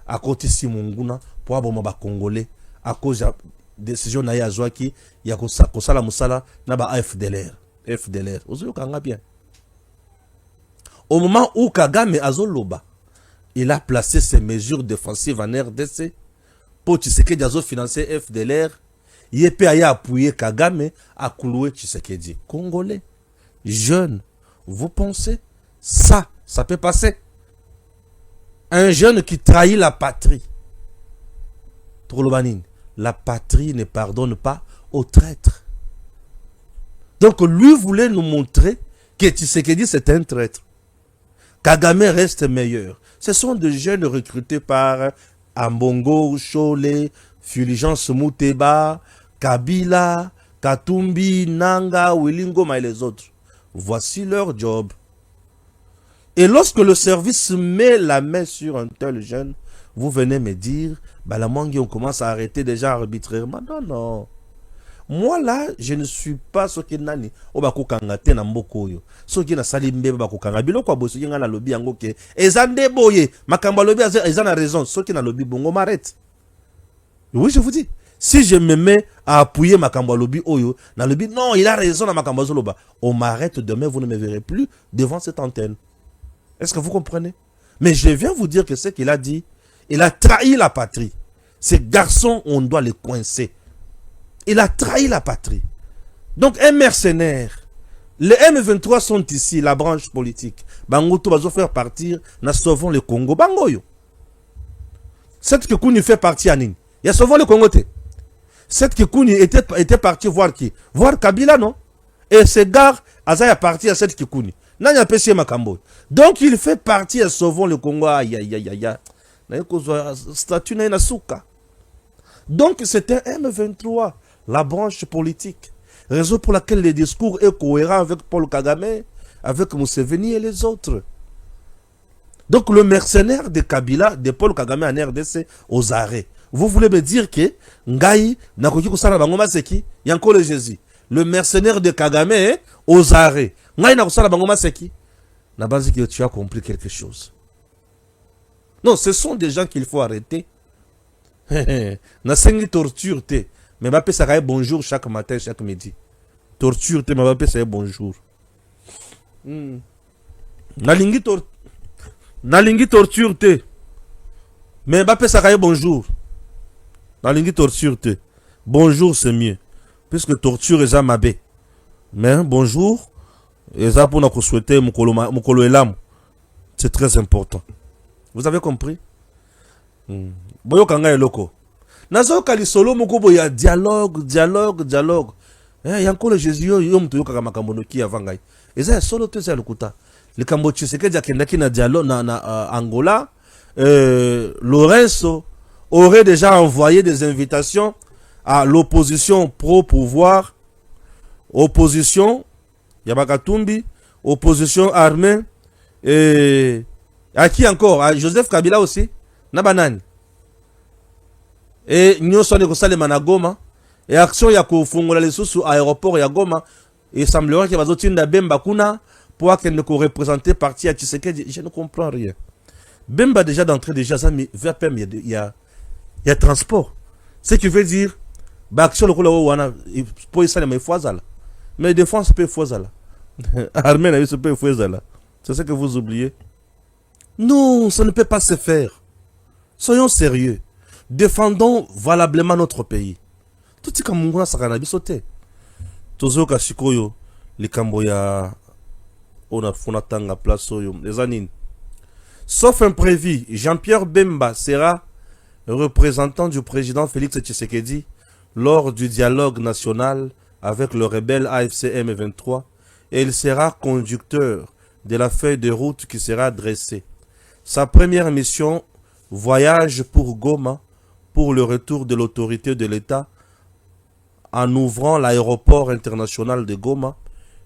À côté de Simonguna, pour avoir Congolais, à cause de la décision de Yazouaki, il y a Kosala Moussala, n'a FDLR. FDLR. Vous savez bien. Au moment où Kagame Azoloba, il a placé ses mesures défensives en RDC pour Tshisekedi Azo financer FDLR, il a appuyé Kagame à clouer Tshisekedi. Congolais, jeunes, vous pensez ça peut passer? Un jeune qui trahit la patrie. Trolobanine, la patrie ne pardonne pas aux traîtres. Donc lui voulait nous montrer que Tshisekedi c'est un traître. Kagame reste meilleur. Ce sont des jeunes recrutés par Ambongo, Chole, Fulgence Mouteba, Kabila, Katumbi, Nanga, Willingoma et les autres. Voici leur job. Et lorsque le service met la main sur un tel jeune, vous venez me dire, bah la mangue, on commence à arrêter déjà arbitrairement. Non, non. Moi là, je ne suis pas ce qui nani. Obako kangate na mboko yo. Ce qui na salimbe bako kangabilo kwa bosso yenga na lobby yango ke. Ezande boye. Makamba lobby ezana raison. Ce qui na lobby bongo m'arrête. Oui, je vous dis. Si je me mets à appuyer Makamba lobby oyo, na lobby non, il a raison na Makamba zoloba. On m'arrête demain, vous ne me verrez plus devant cette antenne. Est-ce que vous comprenez? Mais je viens vous dire que ce qu'il a dit, il a trahi la patrie. Ces garçons, on doit les coincer. Il a trahi la patrie. Donc, un mercenaire. Les M23 sont ici, la branche politique. Bangoto va faire partir, na sauvons le Congo. Bangoyo. Cette Kikouni fait partie à Nini. Il y a sauvons le Congo. Cette Kikouni était parti voir qui? Voir Kabila, non? Et ce gars, Azaya parti à cette Kikouni. Nanya Pessie Makambo. Donc, il fait partie à sauvons le Congo. Aïe, aïe, aïe, aïe. Statut na souka. Donc, c'est un M23. La branche politique. Raison pour laquelle le discours est cohérent avec Paul Kagame, avec Museveni et les autres. Donc le mercenaire de Kabila, de Paul Kagame en RDC, aux arrêts. Vous voulez me dire que Ngai, Nakoki Kusala Bangoma Seki, Yanko le Jésus. Le mercenaire de Kagame, aux arrêts. Ngai Nakusala Bangoma Seki. Na base que tu as compris quelque chose. Non, ce sont des gens qu'il faut arrêter. Na sengi torture te. Mais Mbappé ça va bonjour chaque matin, chaque midi. Torture te, Mbappé ça bonjour. Nalingi torture te. Mais Mbappé ça va bonjour. Nalingi torture te. Bonjour c'est mieux. Puisque torture est Mabé. Mais bonjour, et ça pour nous souhaiter Mukolo Elam. C'est très important. Vous avez compris? Boyo kanga eloko. Nazo kali solo mukobo ya dialogue. Yanko le Jésus yo mtu yoka kama kambonoki avangai. Eza solo te za lukuta. Le kambo Tshisekedi akendaki na dialogue na Angola. Lorenzo aurait déjà envoyé des invitations à l'opposition pro-pouvoir, opposition Yabakatumbi, opposition armée, et à qui encore? À Joseph Kabila aussi, Nabanani. Et nous sommes les Managoma, et action Yakofungola les sous aéroport Yagoma, et il semblerait qu'il y a des Bemba Kuna pour qu'elle ne représente partie à Tshisekedi. Je ne comprends rien. Bemba déjà d'entrée déjà, il y a transport. Ce qui veut dire, action le Wana, pour y aller, mais défense peut faire Armée n'a eu ce peut faire. C'est ce que vous oubliez. Non, ça ne peut pas se faire. Soyons sérieux. Défendons valablement notre pays. Tout ce que nous avons sauté. Tozo Kashikoyo, likambo ya ona funa tanga place oyo eza nini. Sauf imprévu, Jean-Pierre Bemba sera représentant du président Félix Tshisekedi lors du dialogue national avec le rebelle AFC M23 et il sera conducteur de la feuille de route qui sera dressée. Sa première mission, voyage pour Goma pour le retour de l'autorité de l'État en ouvrant l'aéroport international de Goma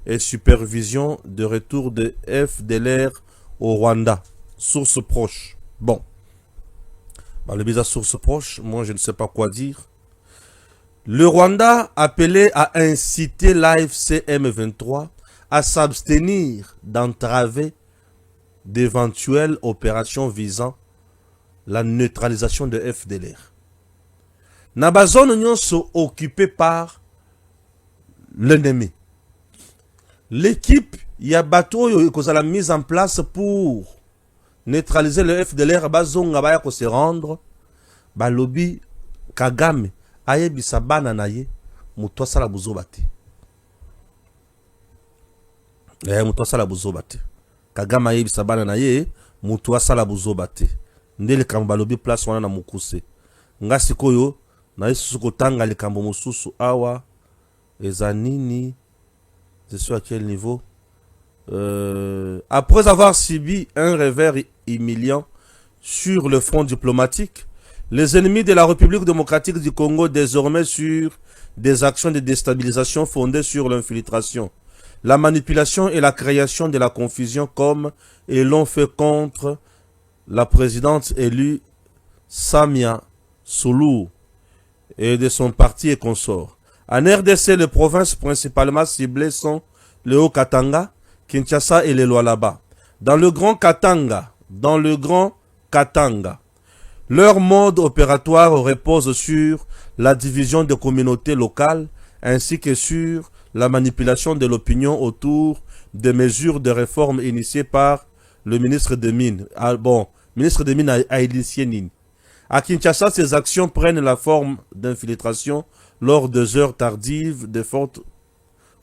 et supervision de retour de FDLR au Rwanda. Source proche. Bon. Le bizarre source proche, moi je ne sais pas quoi dire. Le Rwanda appelait à inciter l'AFC M23 à s'abstenir d'entraver d'éventuelles opérations visant la neutralisation de FDLR. Nabazone union sont occupés par l'ennemi. L'équipe Yabato a la mise en place pour neutraliser le FDLR. Bazonga baya ko se rendre. Balobi Kagame ayebi sabana na ye muto sala buzobate. Muto sala buzobate. Kagame ayebi sabana na ye muto sala buzobate. Ndele kamba balobi place wana na mukuse. Ngasi koyo na yesu kotanga likambo mususu awa ezanini. Je suis à quel niveau? Après avoir subi un revers humiliant sur le front diplomatique, les ennemis de la République démocratique du Congo, désormais sur des actions de déstabilisation fondées sur l'infiltration, la manipulation et la création de la confusion, comme ils l'ont fait contre la présidente élue Samia Suluhu et de son parti et consorts. En RDC, les provinces principalement ciblées sont le Haut-Katanga, Kinshasa et les Lualaba. Dans le Grand Katanga, leur mode opératoire repose sur la division des communautés locales ainsi que sur la manipulation de l'opinion autour des mesures de réforme initiées par le ministre des Mines. Ministre des Mines a initié Nini. À Kinshasa, ces actions prennent la forme d'infiltration lors des heures tardives de fortes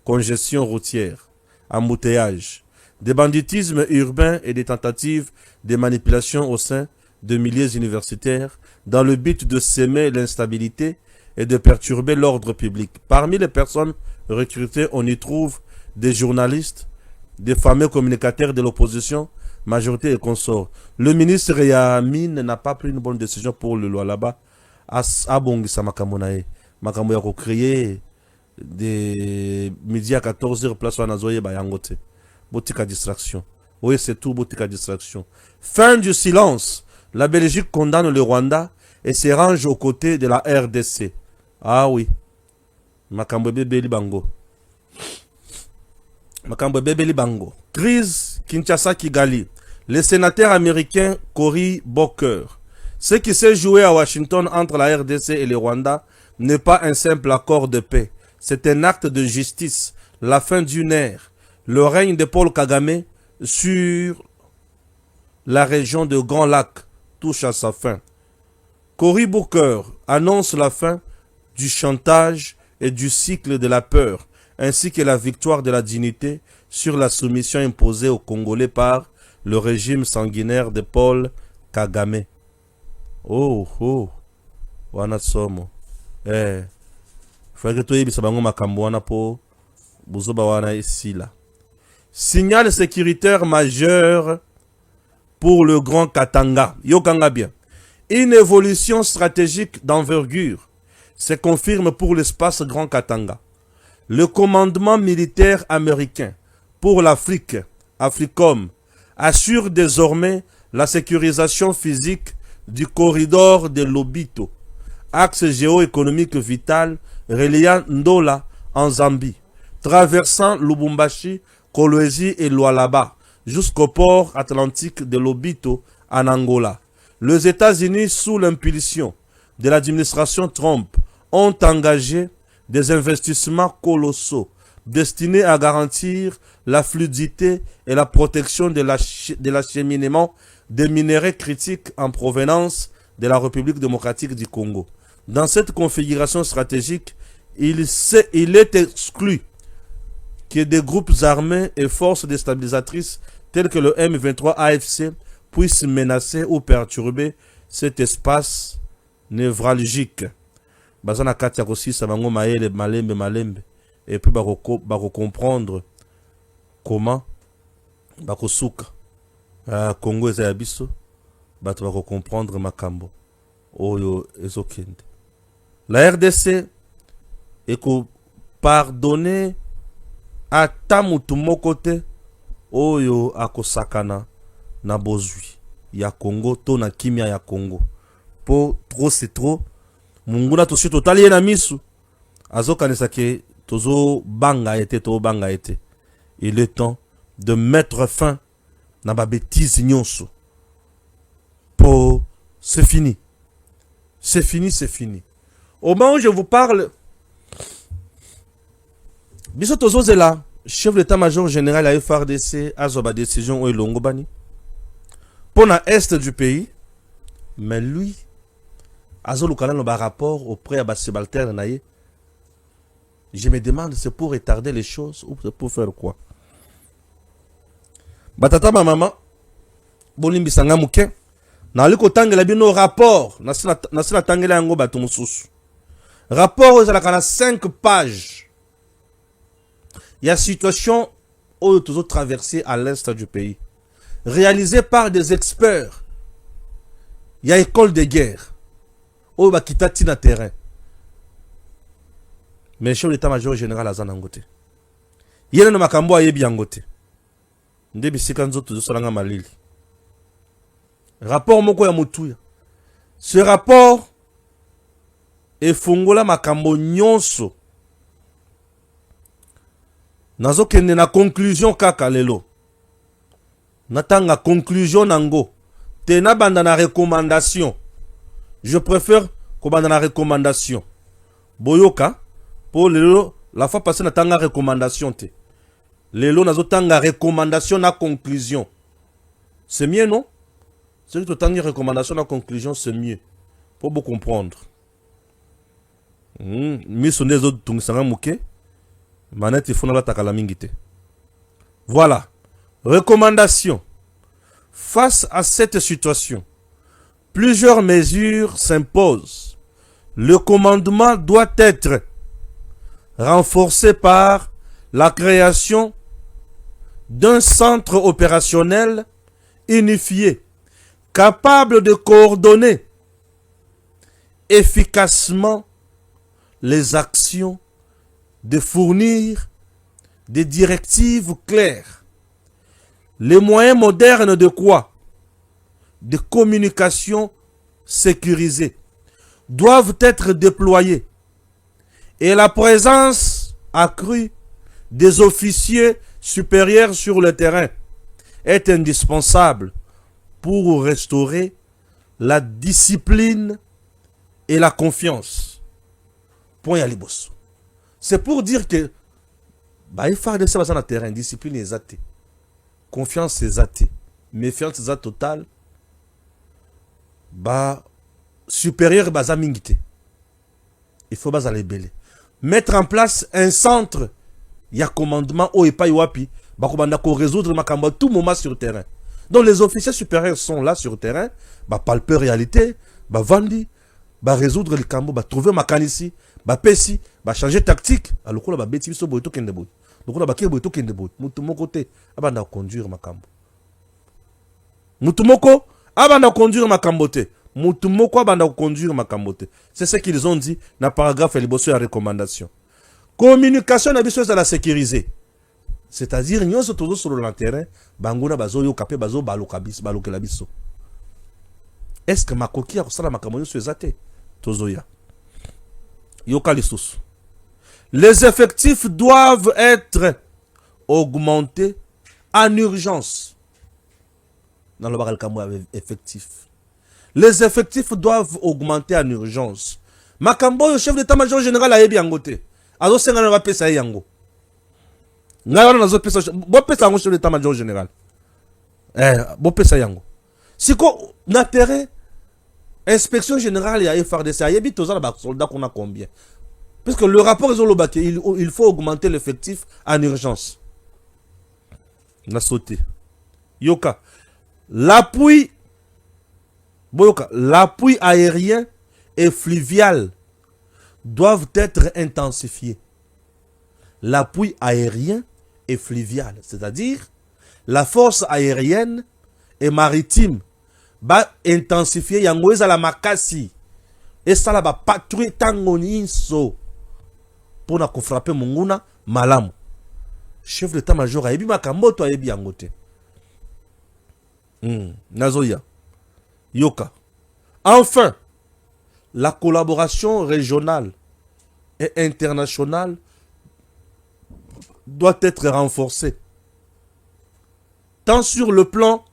congestions routières, embouteillages, des banditismes urbains et des tentatives de manipulation au sein de milieux universitaires dans le but de s'aimer l'instabilité et de perturber l'ordre public. Parmi les personnes recrutées, on y trouve des journalistes, des fameux communicateurs de l'opposition, majorité et consorts. Le ministre Yamine n'a pas pris une bonne décision pour le Lualaba. Abongisa Makamonae. Makambo ya créer des midi à 14h place à Nazoye Bayangote. Botika distraction. Oui, c'est tout, botika distraction. Fin du silence. La Belgique condamne le Rwanda et se range aux côtés de la RDC. Ah oui. Makambo Bebeli Bango. Makambo Bebeli Bango. Crise Kinshasa Kigali. Le sénateur américain Cory Booker. Ce qui s'est joué à Washington entre la RDC et le Rwanda n'est pas un simple accord de paix. C'est un acte de justice, la fin d'une ère. Le règne de Paul Kagame sur la région de Grand Lac touche à sa fin. Cory Booker annonce la fin du chantage et du cycle de la peur, ainsi que la victoire de la dignité sur la soumission imposée aux Congolais par le régime sanguinaire de Paul Kagame. Oh, oh, wana somo. Faudrait que tu aies bango makambo wana po buzoba wana isila. Signal sécuritaire majeur pour le Grand Katanga. Yokanga bien. Une évolution stratégique d'envergure se confirme pour l'espace Grand Katanga. Le commandement militaire américain pour l'Afrique, Africom, assure désormais la sécurisation physique du corridor de Lobito, axe géoéconomique vital reliant Ndola en Zambie, traversant Lubumbashi, Kolwezi et Lualaba jusqu'au port atlantique de Lobito en Angola. Les États-Unis, sous l'impulsion de l'administration Trump, ont engagé des investissements colossaux destinés à garantir la fluidité et la protection de l'acheminement des minéraux critiques en provenance de la République démocratique du Congo. Dans cette configuration stratégique, il est exclu que des groupes armés et forces déstabilisatrices tels que le M23 AFC puissent menacer ou perturber cet espace névralgique. Bazana katia kosisa bango maele malembe malembe et puis bako comprendre comment bako souka Congo eza ya biso bato bako comprendre makambo oyo ezokende. La RDC eko pardonner ata mutu moko te oyo akosakana na bozwi ya Congo to na kimia ya Congo. Po trop c'est trop. Munguna tosi totali ye na misu. Azokanisa ke tozo banga ete to banga ete. Il est temps de mettre fin na ba bêtise nyonso. Po c'est fini. C'est fini, c'est fini. Au moment où je vous parle, biso tozo zela, chef d'état-major général à FARDC a zoba décision ou elongo bani. Pour na est du pays, mais lui Azo Lukana no ba rapport auprès à ba subalterne naïe. Je me demande, c'est pour retarder les choses ou c'est pour faire quoi? Batata ma maman, bolimbi sanga muke, na liko tangela bino rapport, na sina tangela yango batu mususu. Rapport ezala kana 5 pages. Il y a situation où toujours traversé à l'est du pays. Réalisé par des experts. Il y a école de guerre. Oh, bah, qui t'a tina terrain. Mais le chef d'état-major général a zanangote. Il y a un makambo a yebi angote. Ndebi sikanzo tuzo salanga malili. Rapport moko ya mutuya. Ce rapport est fongola makambo nyonso. Nazo kende na conclusion kaka lelo. Natanga conclusion nango. Tena banda na recommandation. Je préfère qu'on ait la recommandation. Boyoka, pour lelo, la fois passée, on a une recommandation. Lelo, on a une recommandation na conclusion. C'est mieux, non? C'est que tu as une recommandation na conclusion, c'est mieux. Pour vous comprendre. Mis on est autres tungsanga mouké. Manette, il faut la takalamingite. Voilà. Recommandation. Face à cette situation, plusieurs mesures s'imposent. Le commandement doit être renforcé par la création d'un centre opérationnel unifié, capable de coordonner efficacement les actions, de fournir des directives claires, les moyens modernes de quoi? De communication sécurisée doivent être déployés et la présence accrue des officiers supérieurs sur le terrain est indispensable pour restaurer la discipline et la confiance. Point à l'ibos. C'est pour dire que il faut de ça dans le terrain, discipline est athée, confiance est athée, méfiance est totale. Supérieur mingite. Il faut les belé. Mettre en place un centre, il y a commandement au et pas wapi, résoudre makambo tout moment sur le terrain. Donc les officiers supérieurs sont là sur le terrain, palper réalité, vandi, résoudre le cambo, trouver makanisi, pesi, changer tactique. Alors qu'on a bêti so boito kende boy. Donc on a baké boito kende boy. Mutumoko te, abanda conduire makambo. Mutumoko abanda conduire makambo te. Mutumoko abanda conduire makambo te. C'est ce qu'ils ont dit dans le paragraphe et les la recommandation. Communication na biso la sécuriser. C'est-à-dire nyonso tozo sur le terrain, banguna bazo yo kapé bazo balokabis balokela biso. Est-ce que makoki akosala makambo nyonso ezate tozo ya? Yoka lisusu. Les effectifs doivent être augmentés en urgence. Dans le baral kamo effectif. Les effectifs doivent augmenter en urgence. Makambo, le chef d'état-major général a yebi angote. Azo senga na pesa yango. Ngayo na zo pesa bo pesa ngo chef d'état-major général. Bo pesa yango. Siko na terrain inspection générale ya FARDC a yebi tozala ba soldats qu'on a combien? Parce que le rapport il faut augmenter l'effectif en urgence. On a sauté. Yoka. L'appui aérien et fluvial doivent être intensifiés. L'appui aérien et fluvial, c'est-à-dire la force aérienne et maritime va intensifier yango ezala makasi et ça la va patrouiller tango nyinso pour na frapper monguna malamu. Chef d'état-major ayebi makambo to ayebi yango te. Nazoya. Yoka. Enfin, la collaboration régionale et internationale doit être renforcée, tant sur le plan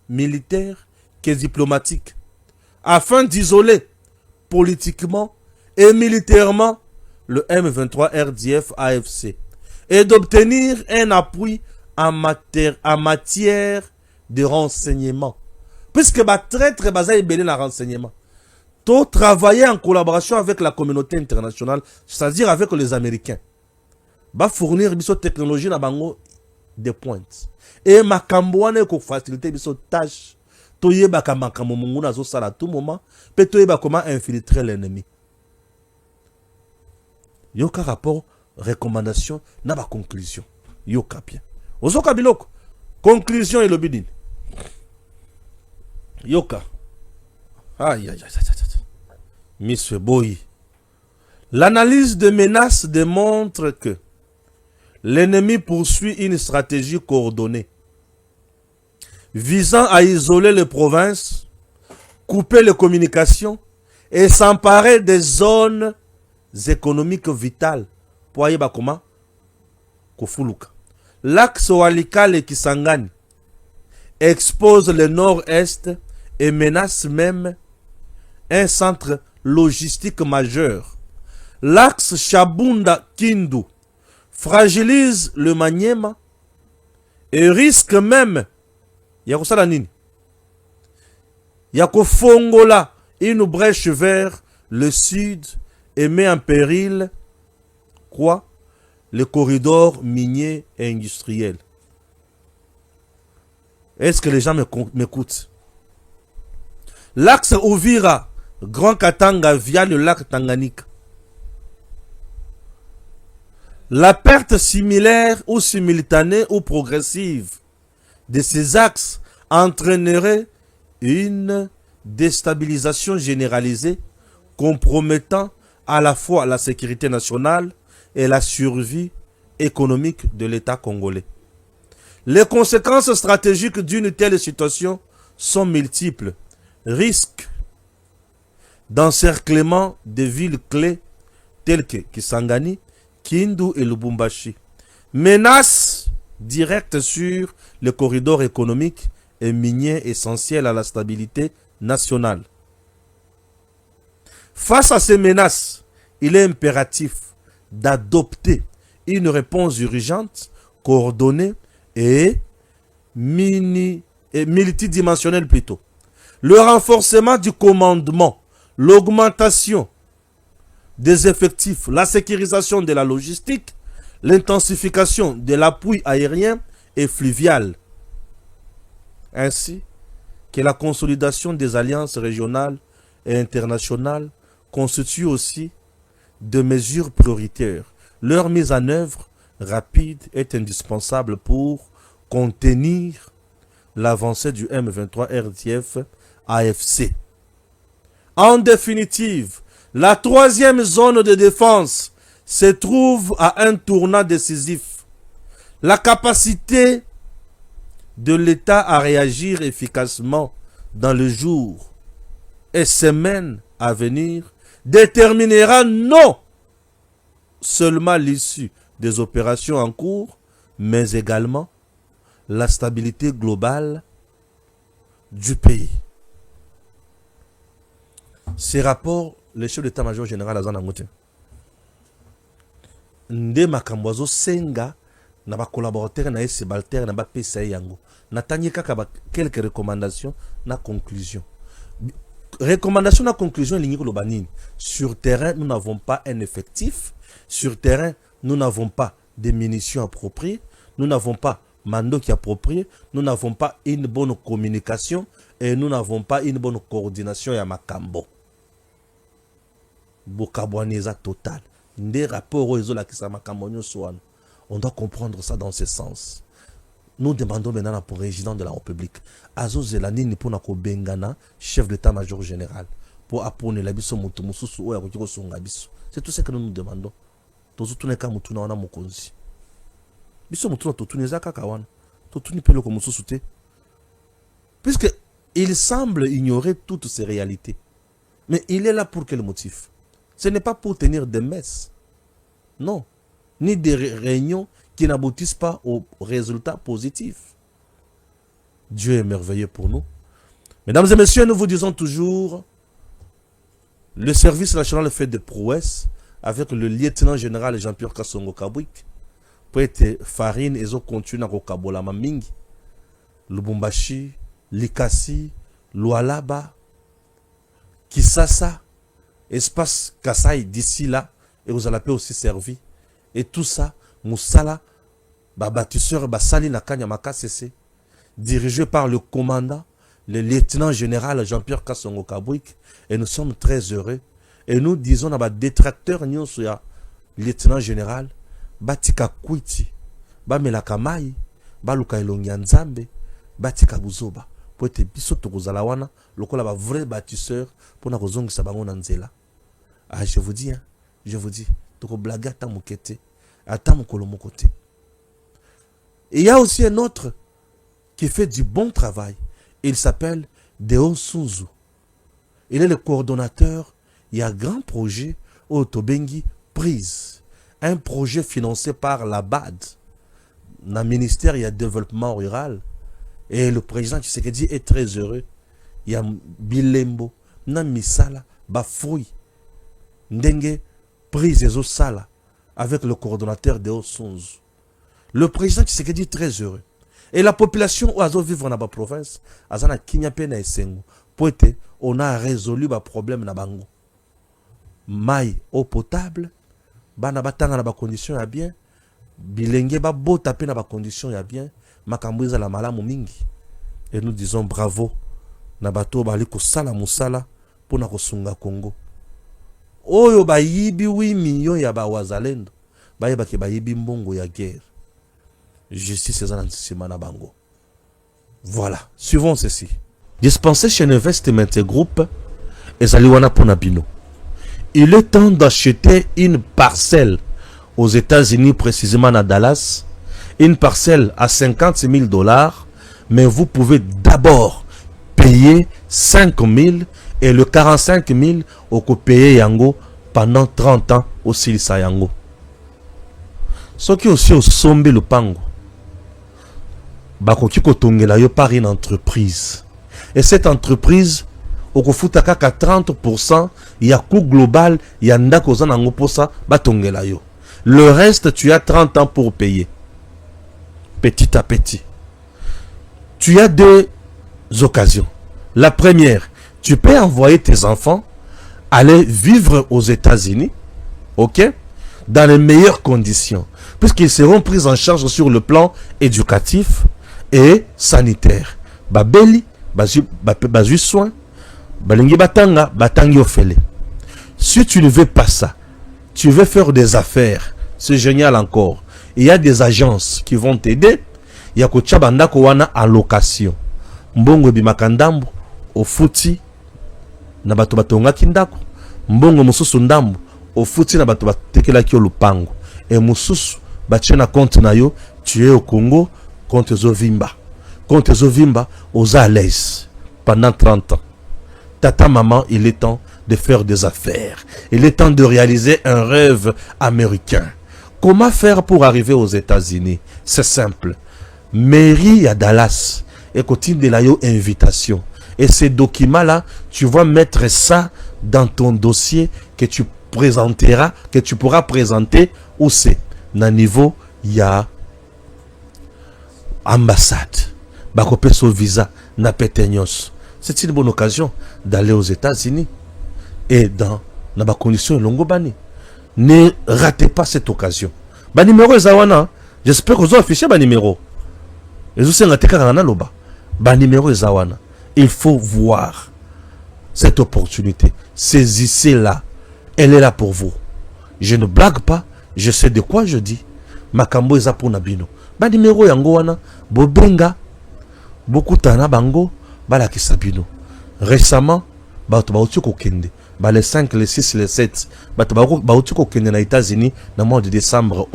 militaire que diplomatique, afin d'isoler politiquement et militairement le M23 RDF AFC et d'obtenir un appui en matière de renseignement. Puisque bah traître basaï belé la renseignement. Tout travailler en collaboration avec la communauté internationale, c'est-à-dire avec les Américains. Bah fournir biso technologie na bango des pointes. Et makambouane ko faciliter biso tâche. Toyeba ka makambo mungu na zo sala à tout moment, pe toyeba comment infiltrer l'ennemi. Yoka rapport recommandation na ba conclusion. Yoka bien. Ozoka biloko. Conclusion et le bidin. Yoka. Aïe, aïe, aïe, aïe. Monsieur Boy. L'analyse de menaces démontre que l'ennemi poursuit une stratégie coordonnée visant à isoler les provinces, couper les communications et s'emparer des zones économiques vitales. Pour y comment Kofuluka. L'axe Walikale et Kisangani expose le nord-est et menace même un centre logistique majeur. L'axe Chabunda-Kindu fragilise le Maniema et risque même Fongola une brèche vers le sud et met en péril quoi? Le corridor minier et industriel. Est-ce que les gens m'écoutent? L'axe Uvira Grand Katanga via le lac Tanganyika. La perte similaire ou simultanée ou progressive de ces axes entraînerait une déstabilisation généralisée compromettant à la fois la sécurité nationale et la survie économique de l'État congolais. Les conséquences stratégiques d'une telle situation sont multiples. Risque d'encerclement de villes clés telles que Kisangani, Kindu et Lubumbashi. Menace directe sur le corridor économique et minier essentiel à la stabilité nationale. Face à ces menaces, il est impératif d'adopter une réponse urgente, coordonnée et multidimensionnelle plutôt. Le renforcement du commandement, l'augmentation des effectifs, la sécurisation de la logistique, l'intensification de l'appui aérien et fluvial, ainsi que la consolidation des alliances régionales et internationales constituent aussi de mesures prioritaires. Leur mise en œuvre rapide est indispensable pour contenir l'avancée du M23 RDF AFC. En définitive, la troisième zone de défense se trouve à un tournant décisif. La capacité de l'État à réagir efficacement dans les jours et semaines à venir déterminera non seulement l'issue des opérations en cours, mais également la stabilité globale du pays. Ces rapports, le chef d'état-major général Azan Angote, nde makambozo senga na ba collaborateur na subalterne na ba PCA yango. Natanye kaka ba quelques recommandations na conclusion. recommandation de conclusion, sur terrain, nous n'avons pas un effectif. Sur terrain, nous n'avons pas des munitions appropriées. Nous n'avons pas mandat qui est approprié. Nous n'avons pas une bonne communication. Et nous n'avons pas une bonne coordination à Makambo. Bokabouaneza total. Des rapports aux Makambo. On doit comprendre ça dans ce sens. Nous demandons maintenant pour le président de la République, Azo Zelanini pour nako Bengana, chef d'état-major général, pour apprendre la biso mutumussu ou yakoko songa biso. C'est tout ce que nous nous demandons. Tozu tuneka mutuna wana mukonzi. Biso mutuna totuneza kaka wana. Totuni pelo ko mususu te. Puisque il semble ignorer toutes ces réalités. Mais il est là pour quel motif? Ce n'est pas pour tenir des messes. Non. Ni des réunions qui n'aboutissent pas aux résultats positifs. Dieu est merveilleux pour nous. Mesdames et messieurs, nous vous disons toujours, le service national fait des prouesses avec le lieutenant général Jean-Pierre Kassongo Kabwik. Pour être farine, ils ont continué à Rokabola Mamingi, Lubumbashi, Likasi, Lualaba, Kisasa, espace Kasaï d'ici là, et vous allez aussi servi. Et tout ça, Moussala, bâtisseur Basali Nakanyamaka CC, dirigé par le commandant, le lieutenant général Jean-Pierre Kassongo Kabwik, et nous sommes très heureux. Et nous disons à détracteurs, nous sommes lieutenant général, Batika Kwiti, Bamelaka Mai, Baluka Elongianzambe, Batika Buzoba, pour être biso Tokuzalawana, le vrai bâtisseur, pour nous zongi sabango nanzela. Ah, je vous dis, Toko blaga ta moukete, ata mokolo mokote. Et il y a aussi un autre qui fait du bon travail. Il s'appelle Deo Sunzu. Il est le coordonnateur. Il y a un grand projet au Tobengi Prise. Un projet financé par la BAD. Dans le ministère, il y a développement rural. Et le président Tshisekedi est très heureux. Il y a Bilembo, Namisala, Bafroui, Ndenge, Prise et Sala, avec le coordonnateur Deo Sunzu. Le président Tshisekedi est très heureux. Et la population où ils vivent dans la province, Azana Kinyape na Esengo, pour être, on a résolu le problème na bango. Maï eau potable, bana batanga na ba condition ya bien, bilenge ba bo tapé na ba condition ya bien, makambuza la malamu mingi. Et nous disons bravo na bato bali ko sala musala pour na kosunga Congo. Oyo ba yibi 8 millions ya ba wazalendo, ba yeba ke ba yibi mbongo ya guerre. Justice et bango. Voilà, suivons ceci. Dispensé chez Investment Group et Zaliwana Ponabino. Il est temps d'acheter une parcelle aux États-Unis, précisément à Dallas. Une parcelle à $50,000, mais vous pouvez d'abord payer 5,000 et le 45,000 au coup payer Yango pendant 30 ans au Silisa Yango. Ce qui aussi au Sombe le Pango. Bakoki kotongela yo par une entreprise. Et cette entreprise, au kofutaka 30%, il y a coût global, il y a ndako zanango posa, batongela yo. Le reste, tu as 30 ans pour payer. Petit à petit. Tu as deux occasions. La première, tu peux envoyer tes enfants aller vivre aux États-Unis, ok, dans les meilleures conditions, puisqu'ils seront pris en charge sur le plan éducatif et sanitaire. Babeli, bazu soin, balingi batanga, batangi ofele. Si tu ne veux pas ça, tu veux faire des affaires, c'est génial encore. Il y a des agences qui vont t'aider. Il y a kochabanda kowana en location. Mbongo bimakandambo, ofuti, na bato batonga kindako. Mbongo mususu ndambo, ofuti na bato batekela kyo lupango. Et mususu, bachena compte na yo, tu es au Congo, compte Zovimba. Compte Zovimba, aux à l'aise pendant 30 ans. Tata, maman, il est temps de faire des affaires. Il est temps de réaliser un rêve américain. Comment faire pour arriver aux États-Unis? C'est simple. Mairie à Dallas et continue de la invitation. Et ces documents-là, tu vas mettre ça dans ton dossier que tu présenteras, que tu pourras présenter où c'est. Dans niveau, il y a ambassade. Bakopeso visa na petenyos. c'est une bonne occasion d'aller aux États-Unis et dans la condition Longobani. Ne ratez pas cette occasion. Ba numéro Zawana, j'espère que vous avez affiché ba numéro. Et vous savez loba. Ba numéro Zawana. Il faut voir cette opportunité. Saisissez-la. Elle est là pour vous. Je ne blague pas, je sais de quoi je dis. Makambo eza pour Nabino. Ba numéro yango wana, bobenga, beaucoup tana bango, bala kisabino. Récemment, bato bauti kokende. Ba les 5, les 6, les 7, bato bauti kokende na États-Unis dans le mois de décembre.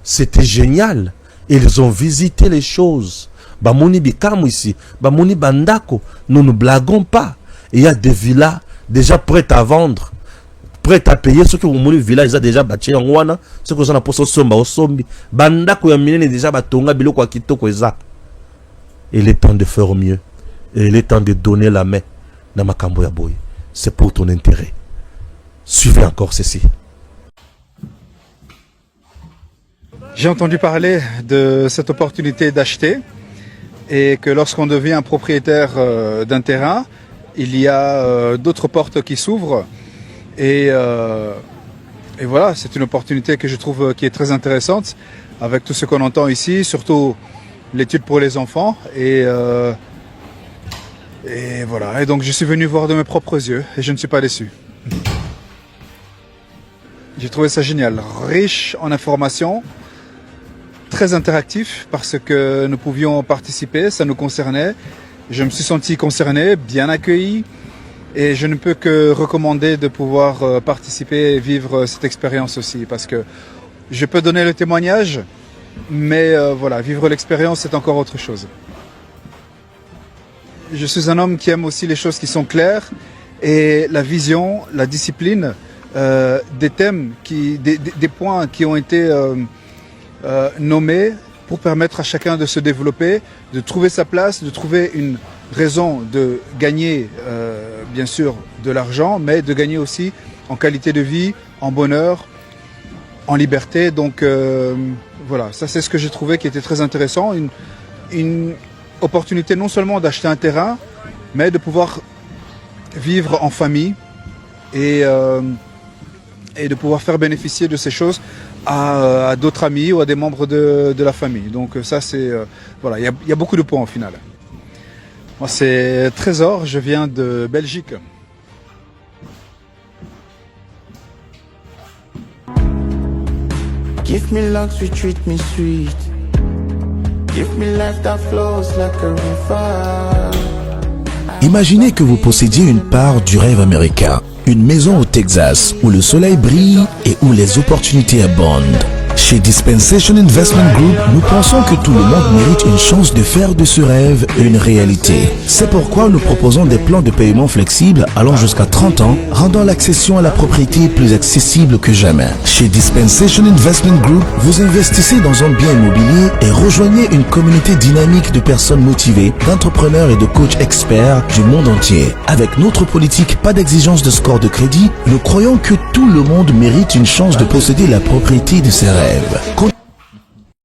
C'était génial. Ils ont visité les choses. Bamoni bikamu ici, bamoni bandako. Nous ne blaguons pas. Il y a des villas déjà prêtes à vendre. Prêt à payer ceux qui ont mon village déjà bâti en wana ceux qui sont en poste somba au sombi banda ko ya minene déjà batonga biloko ya kitoko eza. Il est temps de faire mieux et il est temps de donner la main dans makambo ya boy. C'est pour ton intérêt. Suivez encore ceci. J'ai entendu parler de cette opportunité d'acheter et que lorsqu'on devient propriétaire d'un terrain, il y a d'autres portes qui s'ouvrent. Et voilà, c'est une opportunité que je trouve qui est très intéressante avec tout ce qu'on entend ici, surtout l'étude pour les enfants. Et voilà, et donc je suis venu voir de mes propres yeux et je ne suis pas déçu. J'ai trouvé ça génial, riche en informations, très interactif parce que nous pouvions participer, ça nous concernait. Je me suis senti concerné, bien accueilli. Et je ne peux que recommander de pouvoir participer et vivre cette expérience aussi. Parce que je peux donner le témoignage, mais voilà, vivre l'expérience, c'est encore autre chose. Je suis un homme qui aime aussi les choses qui sont claires. Et la vision, la discipline, des thèmes, des points qui ont été nommés pour permettre à chacun de se développer, de trouver sa place, de trouver une raison de gagner, bien sûr, de l'argent, mais de gagner aussi en qualité de vie, en bonheur, en liberté. Donc voilà, ça c'est ce que j'ai trouvé qui était très intéressant. Une opportunité non seulement d'acheter un terrain, mais de pouvoir vivre en famille et de pouvoir faire bénéficier de ces choses à d'autres amis ou à des membres de la famille. Donc ça c'est... voilà, il y a beaucoup de points au final. Moi c'est Trésor, je viens de Belgique. Give me luxury, treat me sweet. Give me life that flows like a river. Imaginez que vous possédiez une part du rêve américain, une maison au Texas où le soleil brille et où les opportunités abondent. Chez Dispensation Investment Group, nous pensons que tout le monde mérite une chance de faire de ce rêve une réalité. C'est pourquoi nous proposons des plans de paiement flexibles allant jusqu'à 30 ans, rendant l'accession à la propriété plus accessible que jamais. Chez Dispensation Investment Group, vous investissez dans un bien immobilier et rejoignez une communauté dynamique de personnes motivées, d'entrepreneurs et de coachs experts du monde entier. Avec notre politique, pas d'exigence de score de crédit, nous croyons que tout le monde mérite une chance de posséder la propriété de ses rêves.